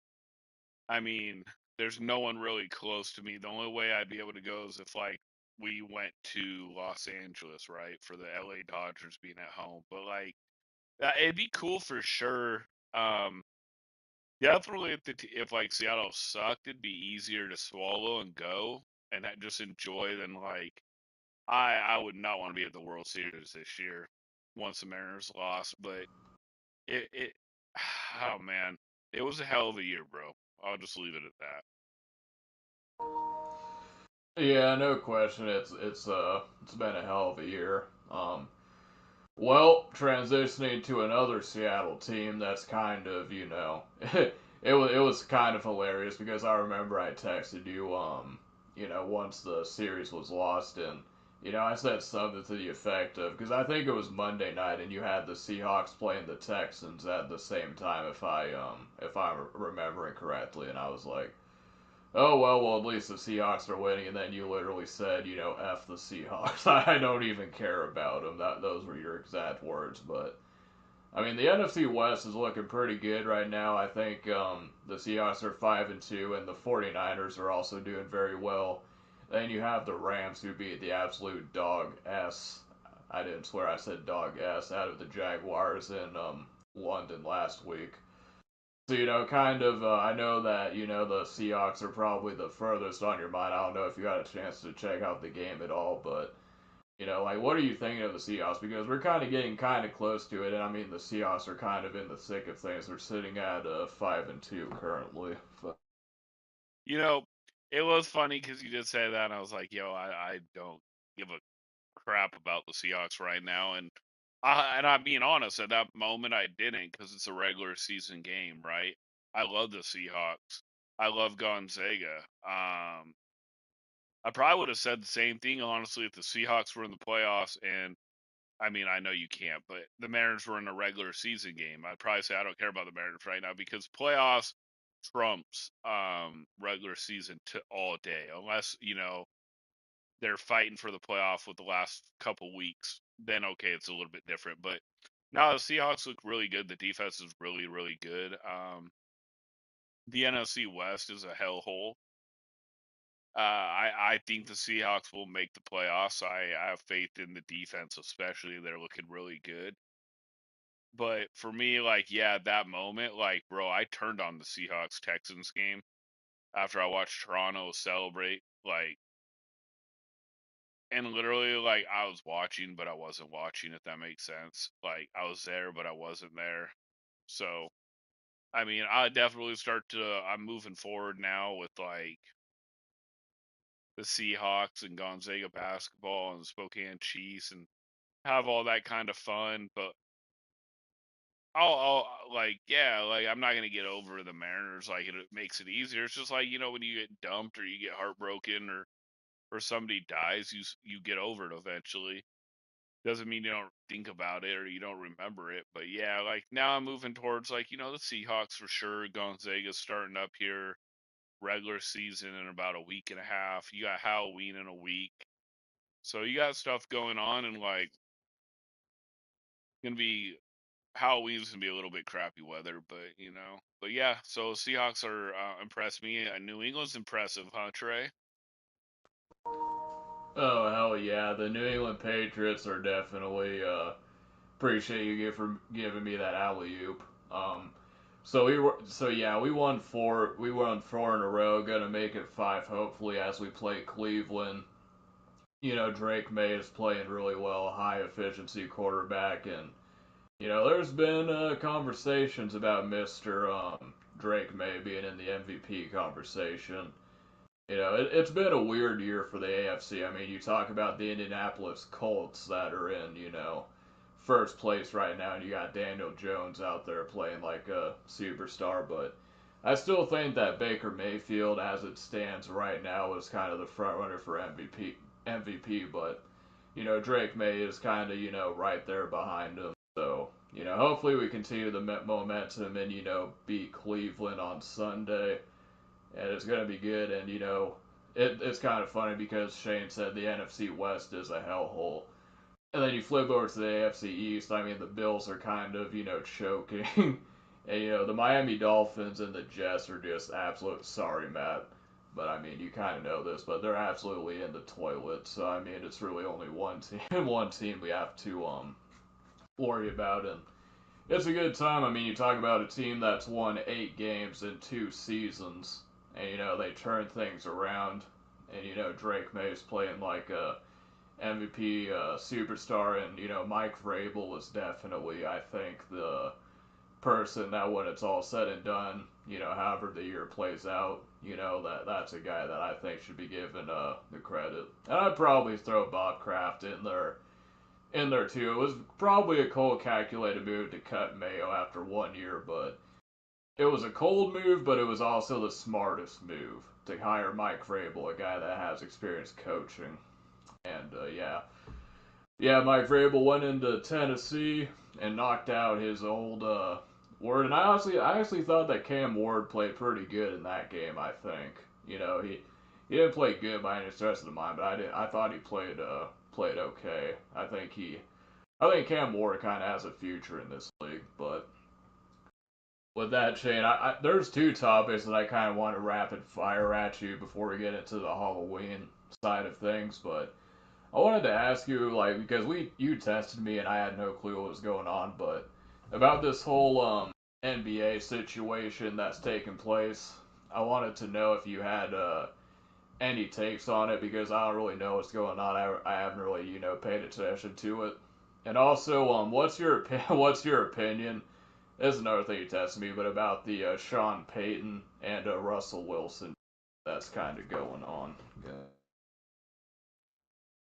I mean, there's no one really close to me. The only way I'd be able to go is if like we went to Los Angeles, right, for the LA Dodgers being at home. But like, it'd be cool for sure. Um, Definitely if like Seattle sucked, it'd be easier to swallow and go and just enjoy than like I would not want to be at the World Series this year once the Mariners lost. But it oh man, it was a hell of a year, bro. I'll just leave it at that. Yeah, no question. It's been a hell of a year. Well, transitioning to another Seattle team that's kind of, it was kind of hilarious because I remember I texted you, once the series was lost, and I said something to the effect of because I think it was Monday night, and you had the Seahawks playing the Texans at the same time, if I'm remembering correctly, and I was like, oh well, at least the Seahawks are winning, and then you literally said, f the Seahawks. I don't even care about them. Those were your exact words, but I mean the NFC West is looking pretty good right now. I think the Seahawks are 5-2, and the 49ers are also doing very well. Then you have the Rams who beat the absolute dog s. I didn't swear I said dog s out of the Jaguars in London last week. So, kind of, I know that, the Seahawks are probably the furthest on your mind. I don't know if you got a chance to check out the game at all, but, like, what are you thinking of the Seahawks? Because we're kind of getting kind of close to it, and I mean, the Seahawks are kind of in the thick of things. They're sitting at 5-2 currently. But, You know, it was funny because you did say that, and I was like, yo, I don't give a crap about the Seahawks right now, and I'm being honest. At that moment, I didn't because it's a regular season game, right? I love the Seahawks. I love Gonzaga. I probably would have said the same thing honestly if the Seahawks were in the playoffs, and I mean I know you can't, but the Mariners were in a regular season game. I'd probably say I don't care about the Mariners right now because playoffs trumps regular season to all day unless they're fighting for the playoff with the last couple weeks, then okay, it's a little bit different. But now the Seahawks look really good. The defense is really, really good. The NFC West is a hellhole. I think the Seahawks will make the playoffs. I have faith in the defense, especially. They're looking really good. But for me, like, yeah, that moment, like, bro, I turned on the Seahawks Texans game. after I watched Toronto celebrate, like, and literally, like, I was watching, but I wasn't watching, if that makes sense. Like, I was there, but I wasn't there. So, I mean, I definitely I'm moving forward now with, like, the Seahawks and Gonzaga basketball and Spokane Chiefs and have all that kind of fun. But like, yeah, like, I'm not going to get over the Mariners. Like, it makes it easier. It's just like, when you get dumped or you get heartbroken or somebody dies, you get over it eventually. Doesn't mean you don't think about it or you don't remember it, but yeah, like now I'm moving towards, like, the Seahawks for sure. Gonzaga's starting up here, regular season in about a week and a half. You got Halloween in a week, so you got stuff going on, and like gonna be Halloween's gonna be a little bit crappy weather, but yeah. So Seahawks are impressed me. New England's impressive, huh, Trey? Oh hell yeah, the New England Patriots are definitely appreciate you for giving me that alley oop. We won four in a row, gonna make it five hopefully as we play Cleveland. Drake May is playing really well, high efficiency quarterback, and there's been conversations about Mister Drake May being in the MVP conversation. It's been a weird year for the AFC. I mean, you talk about the Indianapolis Colts that are in, first place right now, and you got Daniel Jones out there playing like a superstar. But I still think that Baker Mayfield, as it stands right now, is kind of the front runner for MVP. MVP, but Drake May is kind of right there behind him. So hopefully we continue the momentum and beat Cleveland on Sunday and it's going to be good. And it's kind of funny because Shane said the NFC West is a hellhole, and then you flip over to the AFC East. I mean, the Bills are kind of choking, and the Miami Dolphins and the Jets are just absolute. Sorry, Matt. But I mean, you kind of know this, but they're absolutely in the toilet. So I mean, it's really only one team, one team we have to worry about, and it's a good time. I mean, you talk about a team that's won 8 games in 2 seasons, and they turn things around, and Drake May's playing like a MVP superstar, and Mike Vrabel is definitely, I think, the person that when it's all said and done, however the year plays out, that's a guy that I think should be given the credit. And I'd probably throw Bob Kraft in there too. It was probably a cold, calculated move to cut Mayo after 1 year, but it was a cold move, but it was also the smartest move to hire Mike Vrabel, a guy that has experience coaching. And yeah, Mike Vrabel went into Tennessee and knocked out his old Ward. And I actually thought that Cam Ward played pretty good in that game. I think he didn't play good by any stretch of the mind, but I thought he played okay. I think Cam Ward kind of has a future in this league, but with that, Shane, there's two topics that I kind of want to rapid fire at you before we get into the Halloween side of things. But I wanted to ask you, like, because you tested me and I had no clue what was going on, but about this whole NBA situation that's taking place, I wanted to know if you had any takes on it because I don't really know what's going on. I haven't really paid attention to it. And also, what's your opinion? This is another thing you tested me, but about the Sean Payton and Russell Wilson that's kind of going on. Yeah.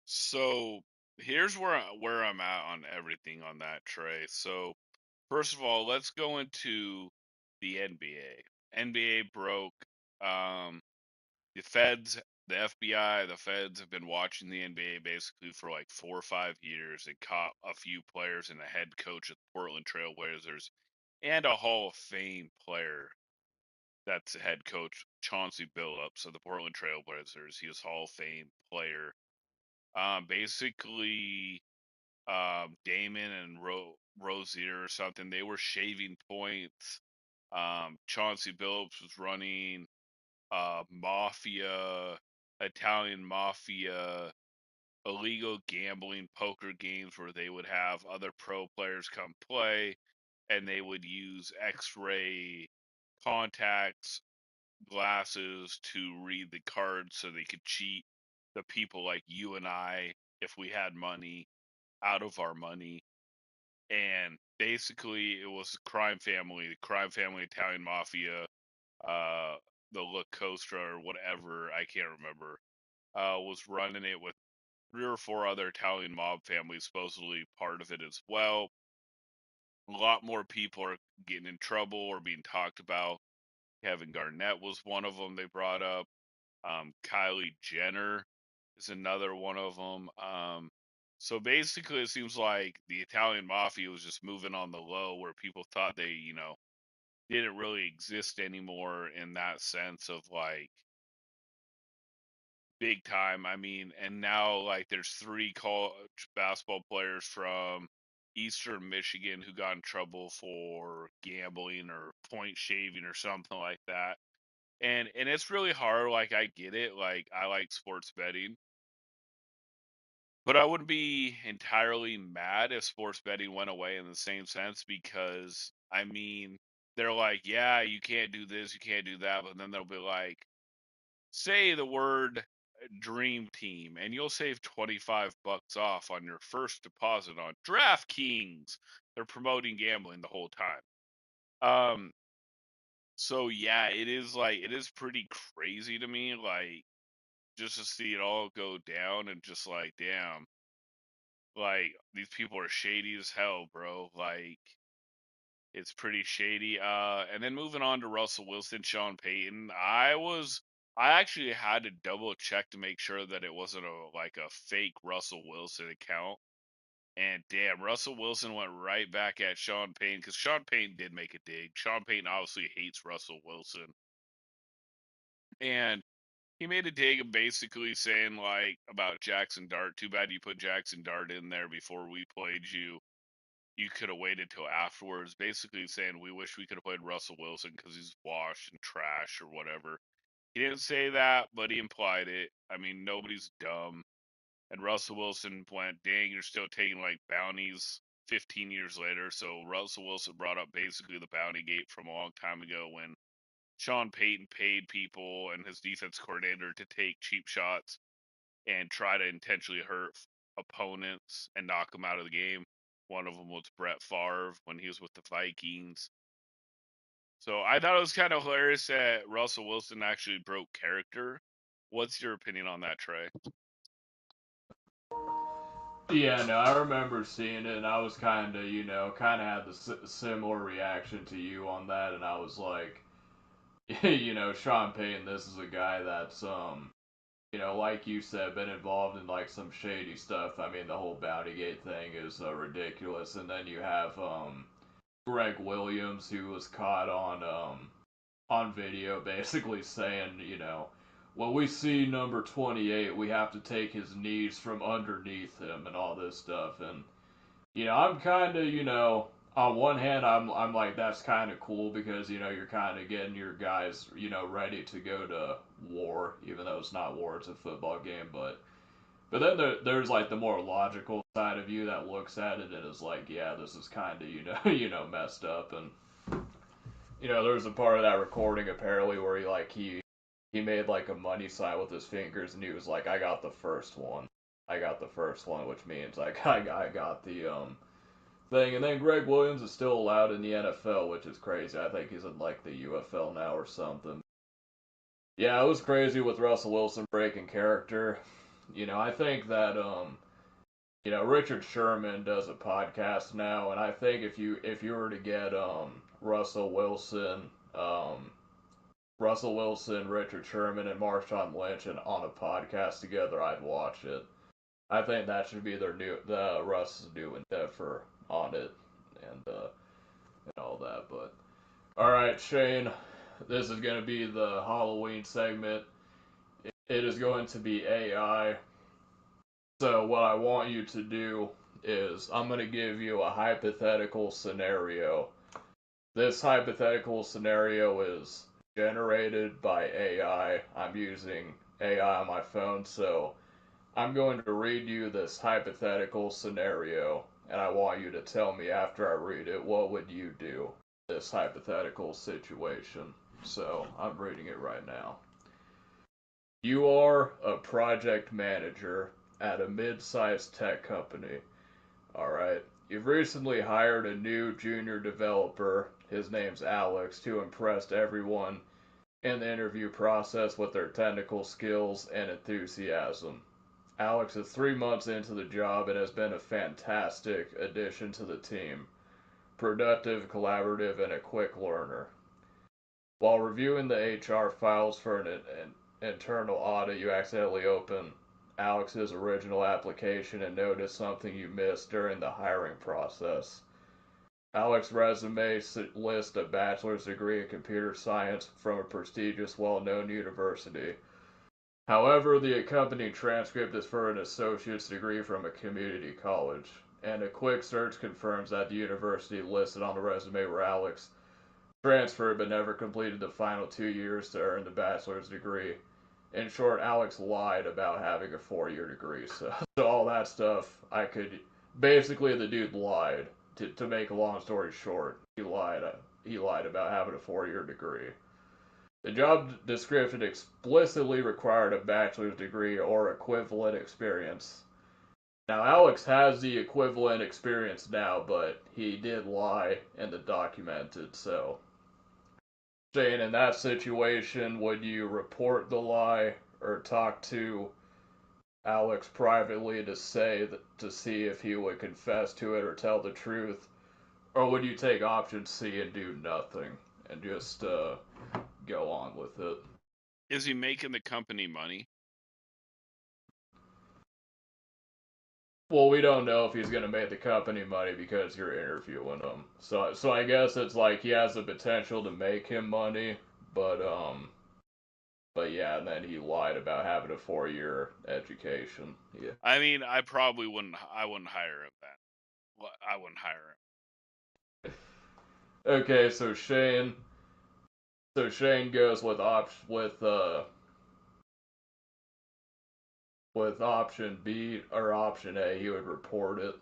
So here's where I'm at on everything on that, Trey. So first of all, let's go into the NBA. NBA broke. Um, the Feds, the FBI, the Feds have been watching the NBA basically for like 4 or 5 years and caught a few players and a head coach of the Portland Trailblazers and a Hall of Fame player that's the head coach, Chauncey Billups of the Portland Trailblazers. He was Hall of Fame player. Basically, Damon and Rozier or something, they were shaving points. Chauncey Billups was running mafia, Italian mafia, illegal gambling poker games where they would have other pro players come play and they would use x ray contacts glasses to read the cards so they could cheat the people like you and I, if we had money, out of our money. And basically, it was the crime family Italian mafia, uh, the La Costa or whatever, I can't remember, was running it with 3 or 4 other Italian mob families supposedly part of it as well. A lot more people are getting in trouble or being talked about. Kevin Garnett was one of them they brought up. Kylie Jenner is another one of them. So basically, it seems like the Italian mafia was just moving on the low, where people thought they, didn't really exist anymore in that sense of like big time. I mean, and now like there's 3 college basketball players from Eastern Michigan who got in trouble for gambling or point shaving or something like that. And it's really hard. Like I get it. Like I like sports betting, but I wouldn't be entirely mad if sports betting went away in the same sense because I mean they're like, yeah, you can't do this, you can't do that, but then they'll be like, say the word dream team and you'll save $25 off on your first deposit on DraftKings. They're promoting gambling the whole time. So yeah, it is pretty crazy to me, like just to see it all go down and just like damn, like these people are shady as hell, bro. Like it's pretty shady. And then moving on to Russell Wilson, Sean Payton. I actually had to double check to make sure that it wasn't a fake Russell Wilson account. And damn, Russell Wilson went right back at Sean Payton because Sean Payton did make a dig. Sean Payton obviously hates Russell Wilson, and he made a dig of basically saying like about Jackson Dart. Too bad you put Jackson Dart in there before we played you. You could have waited till afterwards. Basically saying we wish we could have played Russell Wilson because he's washed and trash or whatever. He didn't say that, but he implied it. I mean, nobody's dumb. And Russell Wilson went, dang, you're still taking like bounties 15 years later. So Russell Wilson brought up basically the bounty gate from a long time ago when Sean Payton paid people and his defense coordinator to take cheap shots and try to intentionally hurt opponents and knock them out of the game. One of them was Brett Favre when he was with the Vikings. So I thought it was kind of hilarious that Russell Wilson actually broke character. What's your opinion on that, Trey? Yeah, no, I remember seeing it, and I was kind of, kind of had the similar reaction to you on that, and I was like, Sean Payton, this is a guy that's, like you said, been involved in like some shady stuff. I mean, the whole Bountygate thing is ridiculous, and then you have Greg Williams, who was caught on video, basically saying, when we see number 28, we have to take his knees from underneath him and all this stuff. And I'm kind of, on one hand, I'm like that's kind of cool because you're kind of getting your guys, ready to go to war, even though it's not war, it's a football game. But then there's like the more logical side of you that looks at it and is like, yeah, this is kind of messed up. And there's a part of that recording apparently where he made like a money sign with his fingers and he was like, I got the first one. I got the first one, which means like I got the thing. And then Greg Williams is still allowed in the NFL, which is crazy. I think he's in like the UFL now or something. Yeah, it was crazy with Russell Wilson breaking character. I think that Richard Sherman does a podcast now, and I think if you were to get um, Russell Wilson, Richard Sherman, and Marshawn Lynch and on a podcast together, I'd watch it. I think that should be the Russ's new endeavor on it, and all that. But all right, Shane, this is going to be the Halloween segment. It is going to be AI. So what I want you to do is I'm going to give you a hypothetical scenario. This hypothetical scenario is generated by AI. I'm using AI on my phone, so I'm going to read you this hypothetical scenario, and I want you to tell me after I read it what would you do in this hypothetical situation. So I'm reading it right now. You are a project manager at a mid-sized tech company. All right. You've recently hired a new junior developer. His name's Alex to impress everyone in the interview process with their technical skills and enthusiasm. Alex is 3 months into the job and has been a fantastic addition to the team. Productive, collaborative, and a quick learner. While reviewing the HR files for an internal audit, you accidentally open Alex's original application and notice something you missed during the hiring process. Alex's resume lists a bachelor's degree in computer science from a prestigious, well-known university. However, the accompanying transcript is for an associate's degree from a community college, and a quick search confirms that the university listed on the resume where Alex transferred but never completed the final 2 years to earn the bachelor's degree. In short, Alex lied about having a 4 year degree. So all that stuff, I could. Basically, the dude lied. To make a long story short, he lied. He lied about having a 4 year degree. The job description explicitly required a bachelor's degree or equivalent experience. Now, Alex has the equivalent experience now, but he did lie in the documented, so Shane, in that situation, would you report the lie or talk to Alex privately to see if he would confess to it or tell the truth, or would you take option C and do nothing and just go on with it? Is he making the company money? Well, we don't know if he's gonna make the company money because you're interviewing him. So I guess it's like he has the potential to make him money, but yeah, and then he lied about having a 4 year education. Yeah. I mean, I probably wouldn't. I wouldn't hire him then. Well, I wouldn't hire him. Okay, so Shane goes with option B or option A. He would report it.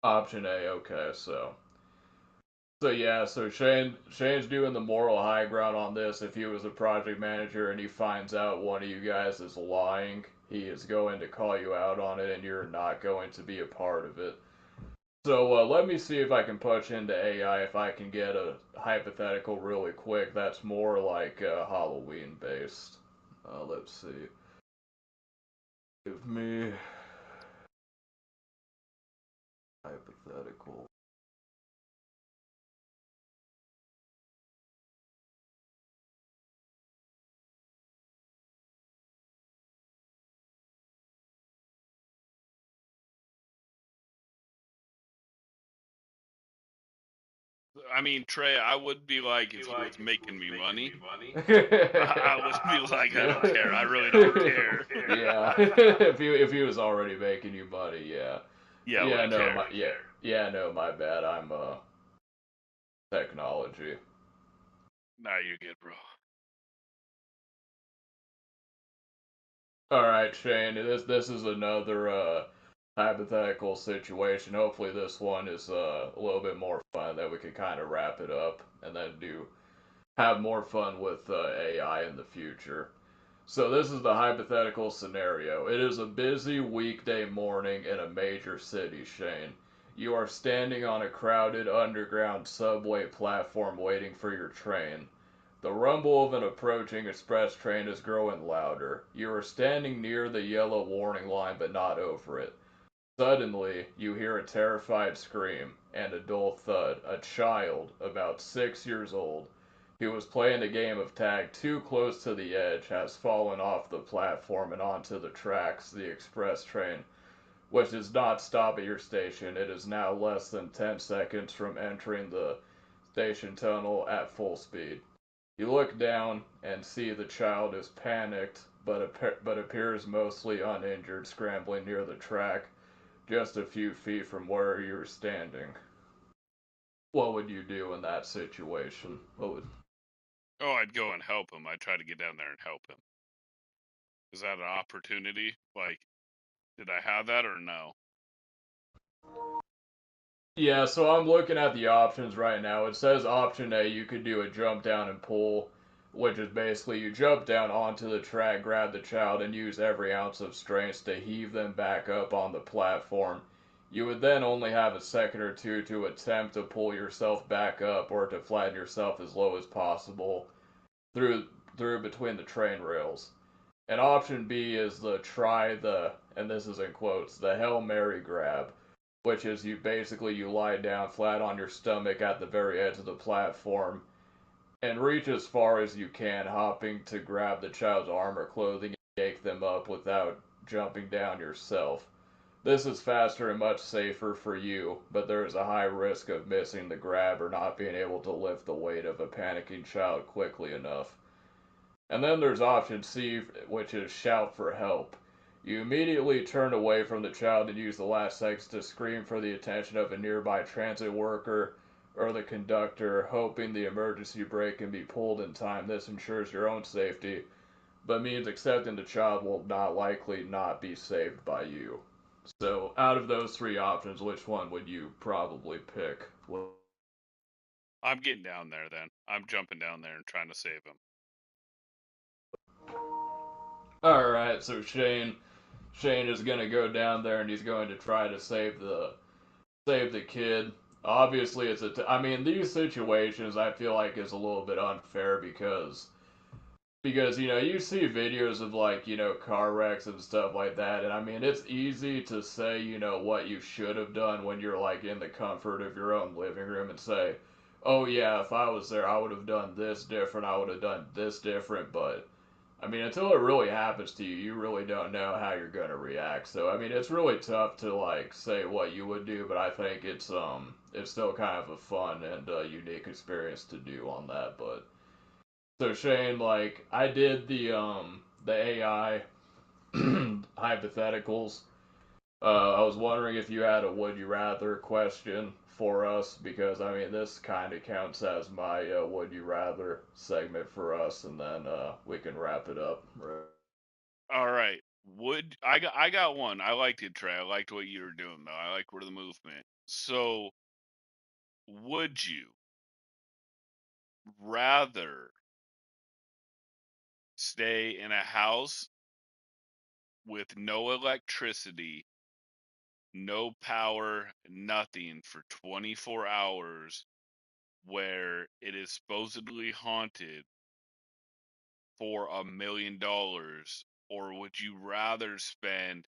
Option A. Okay, so yeah, so Shane's doing the moral high ground on this. If he was a project manager and he finds out one of you guys is lying, he is going to call you out on it, and you're not going to be a part of it. So let me see if I can punch into AI if I can get a hypothetical really quick that's more like Halloween based. Let's see. Give me hypothetical. I mean, Trey, I would be like, if he was making me money, I would be like, I don't care. I really don't care. Yeah, if he was already making you money, yeah, Yeah, I yeah, wouldn't no, care. no, my bad. I'm technology. Nah, you're good, bro. All right, Shane. This is another hypothetical situation. Hopefully, this one is a little bit more fun. That we can kind of wrap it up and then do have more fun with AI in the future. So this is the hypothetical scenario. It is a busy weekday morning in a major city, Shane. You are standing on a crowded underground subway platform waiting for your train. The rumble of an approaching express train is growing louder. You are standing near the yellow warning line but not over it. Suddenly, you hear a terrified scream and a dull thud. A child, about 6 years old, who was playing a game of tag too close to the edge, has fallen off the platform and onto the tracks. The express train, which does not stop at your station, it is now less than 10 seconds from entering the station tunnel at full speed. You look down and see the child is panicked but appears mostly uninjured, scrambling near the track just a few feet from where you're standing. What would you do in that situation? What would Oh, I'd go and help him. I'd try to get down there and help him. Is that an opportunity? Like, did I have that or no? Yeah, so I'm looking at the options right now. It says option A, you could do a jump down and pull, which is basically you jump down onto the track, grab the child, and use every ounce of strength to heave them back up on the platform. You would then only have a second or two to attempt to pull yourself back up or to flatten yourself as low as possible through through between the train rails. And option B is the try the, and this is in quotes, the Hail Mary grab, which is you lie down flat on your stomach at the very edge of the platform and reach as far as you can, hopping to grab the child's arm or clothing and yank them up without jumping down yourself. This is faster and much safer for you, but there is a high risk of missing the grab or not being able to lift the weight of a panicking child quickly enough. And then there's option C, which is shout for help. You immediately turn away from the child and use the last seconds to scream for the attention of a nearby transit worker or the conductor, hoping the emergency brake can be pulled in time. This ensures your own safety, but means accepting the child will not likely not be saved by you. So, out of those three options, which one would you probably pick? I'm getting down there then. I'm jumping down there and trying to save him. All right, so Shane is gonna go down there and he's going to try to save the kid. Obviously, I mean, these situations I feel like is a little bit unfair because you see videos of like car wrecks and stuff like that, and I mean it's easy to say what you should have done when you're like in the comfort of your own living room and say, oh yeah, if I was there I would have done this different, I would have done this different, but I mean, until it really happens to you, you really don't know how you're gonna react. So I mean, it's really tough to like say what you would do, but I think it's still kind of a fun and unique experience to do on that. But so Shane, like I did the AI hypotheticals. I was wondering if you had a would you rather question for us because I mean this kind of counts as my would you rather segment for us, and then we can wrap it up. All right. I got one. I liked it, Trey. I liked what you were doing though. I like where the movement. So, would you rather stay in a house with no electricity, no power, nothing for 24 hours where it is supposedly haunted for $1 million, or would you rather spend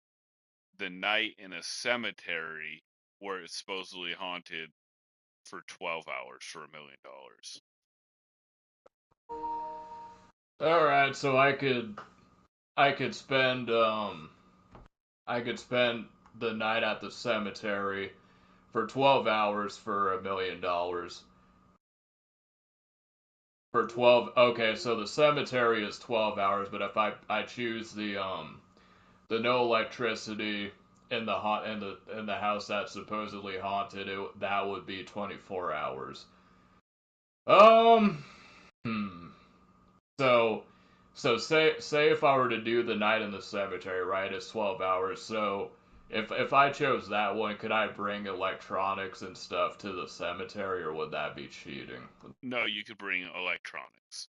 the night in a cemetery where it's supposedly haunted for 12 hours for $1 million? All right, so I could spend I could spend the night at the cemetery for 12 hours for $1 million. For 12, okay, so the cemetery is 12 hours, but if I choose the no electricity in the house that's supposedly haunted, that would be 24 hours. Um hmm. So, say if I were to do the night in the cemetery, right? It's 12 hours. So, if I chose that one, could I bring electronics and stuff to the cemetery, or would that be cheating? No, you could bring electronics.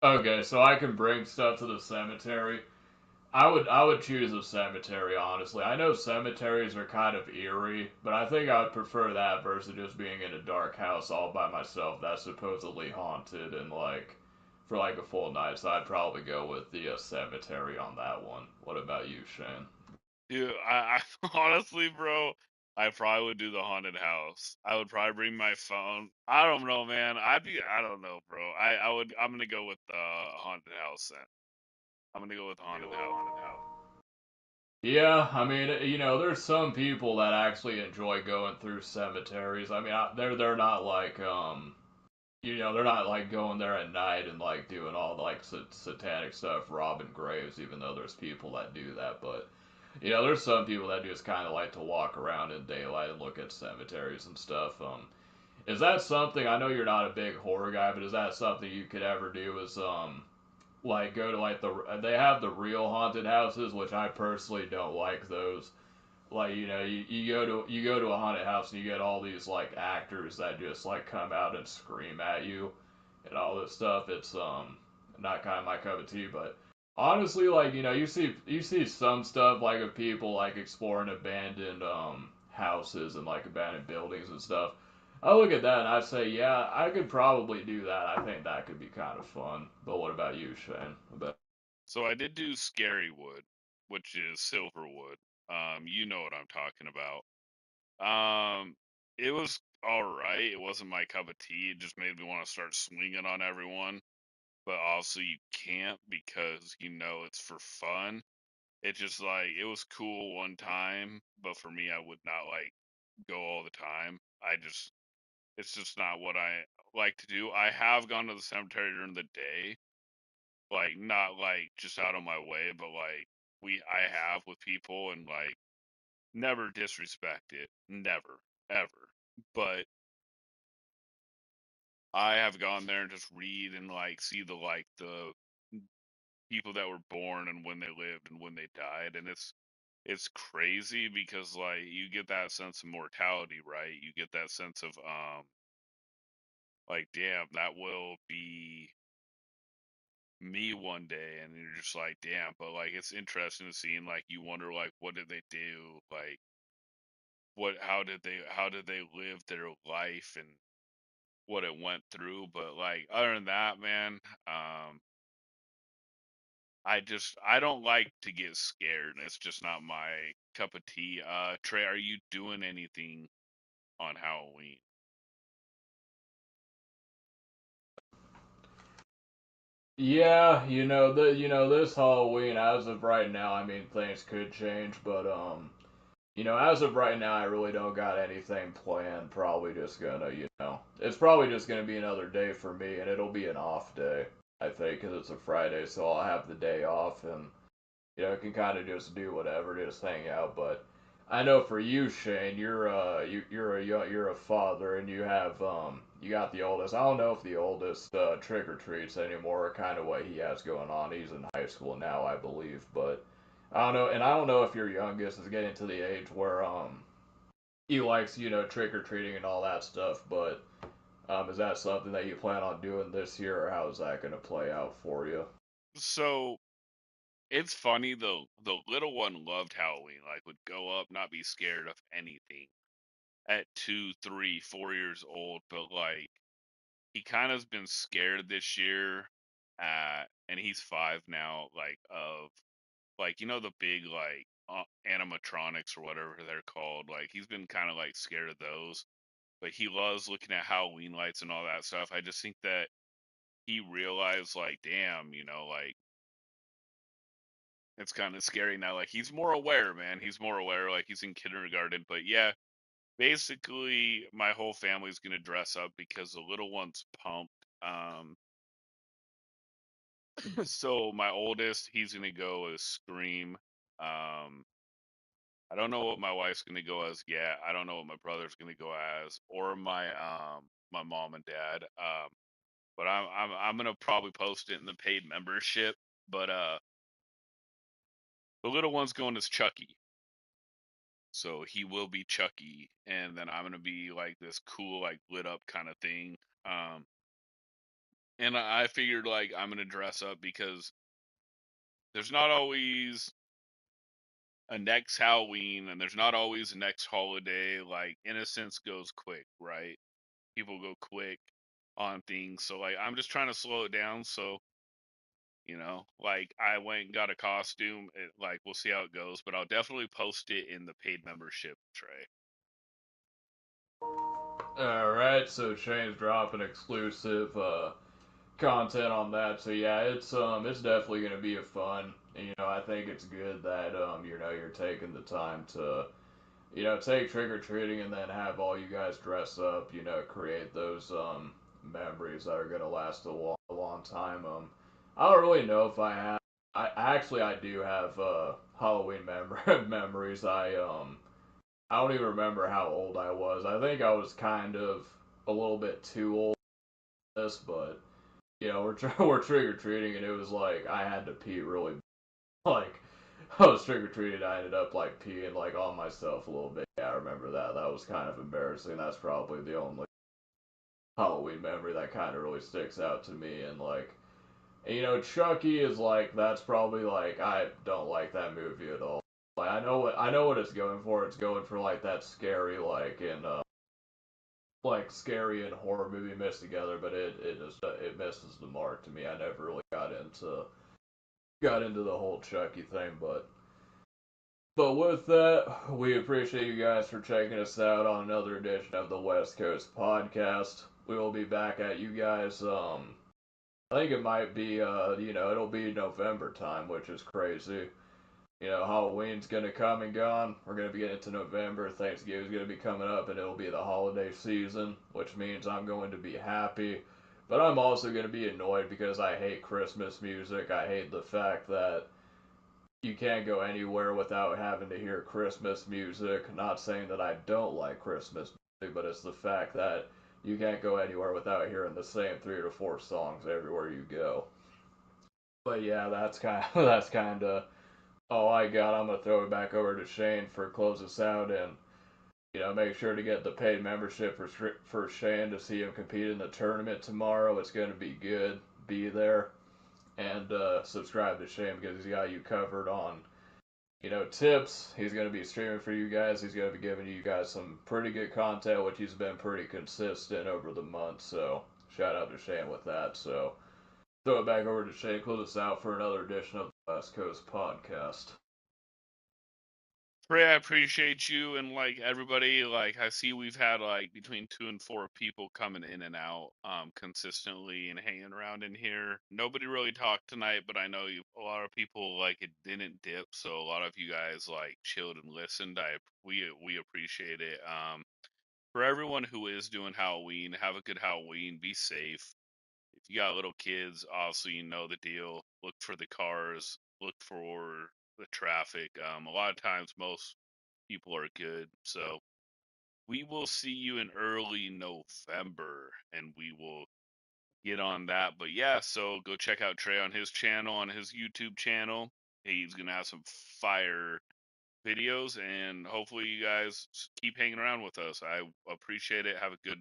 Okay, so I can bring stuff to the cemetery. I would choose a cemetery, honestly. I know cemeteries are kind of eerie, but I think I would prefer that versus just being in a dark house all by myself that's supposedly haunted and like for like a full night. So I'd probably go with the cemetery on that one. What about you, Shane? Dude, I honestly, bro, I probably would do the haunted house. I would probably bring my phone. I don't know, man. I don't know, bro. I'm gonna go with the haunted house then. I'm gonna go with the haunted house. Yeah, I mean, there's some people that actually enjoy going through cemeteries. I mean, they're not like they're not like going there at night and like doing all like satanic stuff, robbing graves, even though there's people that do that. But there's some people that just kind of like to walk around in daylight and look at cemeteries and stuff. Is that something? I know you're not a big horror guy, but is that something you could ever do? Is like go to like they have the real haunted houses, which I personally don't like those. like you go to a haunted house and you get all these like actors that just like come out and scream at you and all this stuff. It's not kind of my cup of tea, but honestly, like you see some stuff like of people like exploring abandoned houses and like abandoned buildings and stuff. I look at that and I say, yeah, I could probably do that. I think that could be kind of fun. But what about you, Shane? About So I did do Scarywood, which is Silverwood. You know what I'm talking about. It was all right. It wasn't my cup of tea. It just made me want to start swinging on everyone. But also you can't because you know it's for fun. It just like it was cool one time, but for me, I would not like go all the time. It's just not what I like to do. I have gone to the cemetery during the day, like not like just out of my way, but like I have with people and like never disrespect it, never, ever. But I have gone there and just read and like see the people that were born and when they lived and when they died, and it's crazy because like you get that sense of mortality, right? You get that sense of like damn, that will be me one day, and you're just like damn, but like it's interesting to see, and like you wonder like what did they do, like what how did they live their life and what it went through. But like other than that, man, I don't like to get scared. It's just not my cup of tea. Trey, are you doing anything on Halloween? yeah, this Halloween as of right now, I mean things could change, but as of right now, I really don't got anything planned. Probably just gonna, it's probably just gonna be another day for me, and it'll be an off day, I think, because it's a Friday, so I'll have the day off, and I can kind of just do whatever, just hang out. But I know for you, Shane, you're a father, and you got the oldest. I don't know if the oldest trick or treats anymore, kind of what he has going on. He's in high school now, I believe, but. I don't know, and I don't know if your youngest is getting to the age where he likes trick or treating and all that stuff. But is that something that you plan on doing this year, or how is that going to play out for you? So it's funny though. The little one loved Halloween. Like would go up, not be scared of anything at 2, 3, 4 years old. But like he kind of's been scared this year. And he's 5 now. Like of like the big like animatronics or whatever they're called. Like he's been kind of like scared of those. But he loves looking at Halloween lights and all that stuff. I just think that he realized like damn, like it's kind of scary now. Like he's more aware, man. He's more aware. Like he's in kindergarten. But yeah, basically my whole family's gonna dress up because the little one's pumped. So my oldest, he's gonna go as Scream. Um, I don't know what my wife's gonna go as yet. I don't know what my brother's gonna go as, or my mom and dad. But I'm gonna probably post it in the paid membership. But the little one's going as Chucky, so he will be Chucky, and then I'm gonna be like this cool, like lit up kind of thing. Um, and I figured like I'm gonna dress up because there's not always a next Halloween, and there's not always a next holiday. Like innocence goes quick, right? People go quick on things, so like I'm just trying to slow it down. So like I went and got a costume. Like we'll see how it goes, but I'll definitely post it in the paid membership, Trey. All right, so Shane's dropping exclusive content on that. So yeah, it's definitely gonna be a fun. I think it's good that you're taking the time to take trick or treating and then have all you guys dress up. Create those memories that are gonna last a long time. I don't really know if I have. I do have Halloween memories. I don't even remember how old I was. I think I was kind of a little bit too old for this, but we're trick or treating, and it was like I had to pee really like I was trick or treating. I ended up like peeing like on myself a little bit. Yeah, I remember that. That was kind of embarrassing. That's probably the only Halloween memory that kind of really sticks out to me. And like, and, you know, Chucky is like that's probably like I don't like that movie at all. Like I know what it's going for. It's going for like that scary like scary and horror movie mixed together, but it just it misses the mark to me. I never really got into the whole Chucky thing, but with that, we appreciate you guys for checking us out on another edition of the West Coast Podcast. We will be back at you guys. I think it might be you know, it'll be November time, which is crazy. You know, Halloween's gonna come and gone. We're gonna be getting into November. Thanksgiving's gonna be coming up, and it'll be the holiday season, which means I'm going to be happy. But I'm also gonna be annoyed because I hate Christmas music. I hate the fact that you can't go anywhere without having to hear Christmas music. Not saying that I don't like Christmas music, but it's the fact that you can't go anywhere without hearing the same 3 to 4 songs everywhere you go. But yeah, that's kind of all I got. I'm gonna throw it back over to Shane for close us out, and you know, make sure to get the paid membership for Shane to see him compete in the tournament tomorrow. It's gonna be good. Be there and subscribe to Shane because he's got you covered on, you know, tips. He's going to be streaming for you guys. He's going to be giving you guys some pretty good content, which he's been pretty consistent over the months. So shout out to Shane with that. So throw it back over to Shane. Close us out for another edition of the West Coast Podcast. Trey, I appreciate you and like everybody. Like I see we've had like between 2 and 4 people coming in and out consistently and hanging around in here. Nobody really talked tonight, but I know a lot of people like it didn't dip, so a lot of you guys like chilled and listened. We appreciate it. For everyone who is doing Halloween, have a good Halloween. Be safe. If you got little kids, obviously you know the deal. Look for the cars. Look for the traffic. A lot of times, most people are good. So we will see you in early November, and we will get on that. But yeah, so go check out Trey on his channel, on his YouTube channel. He's gonna have some fire videos, and hopefully you guys keep hanging around with us. I appreciate it. Have a good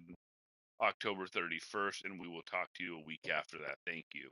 October 31st, and we will talk to you a week after that. Thank you.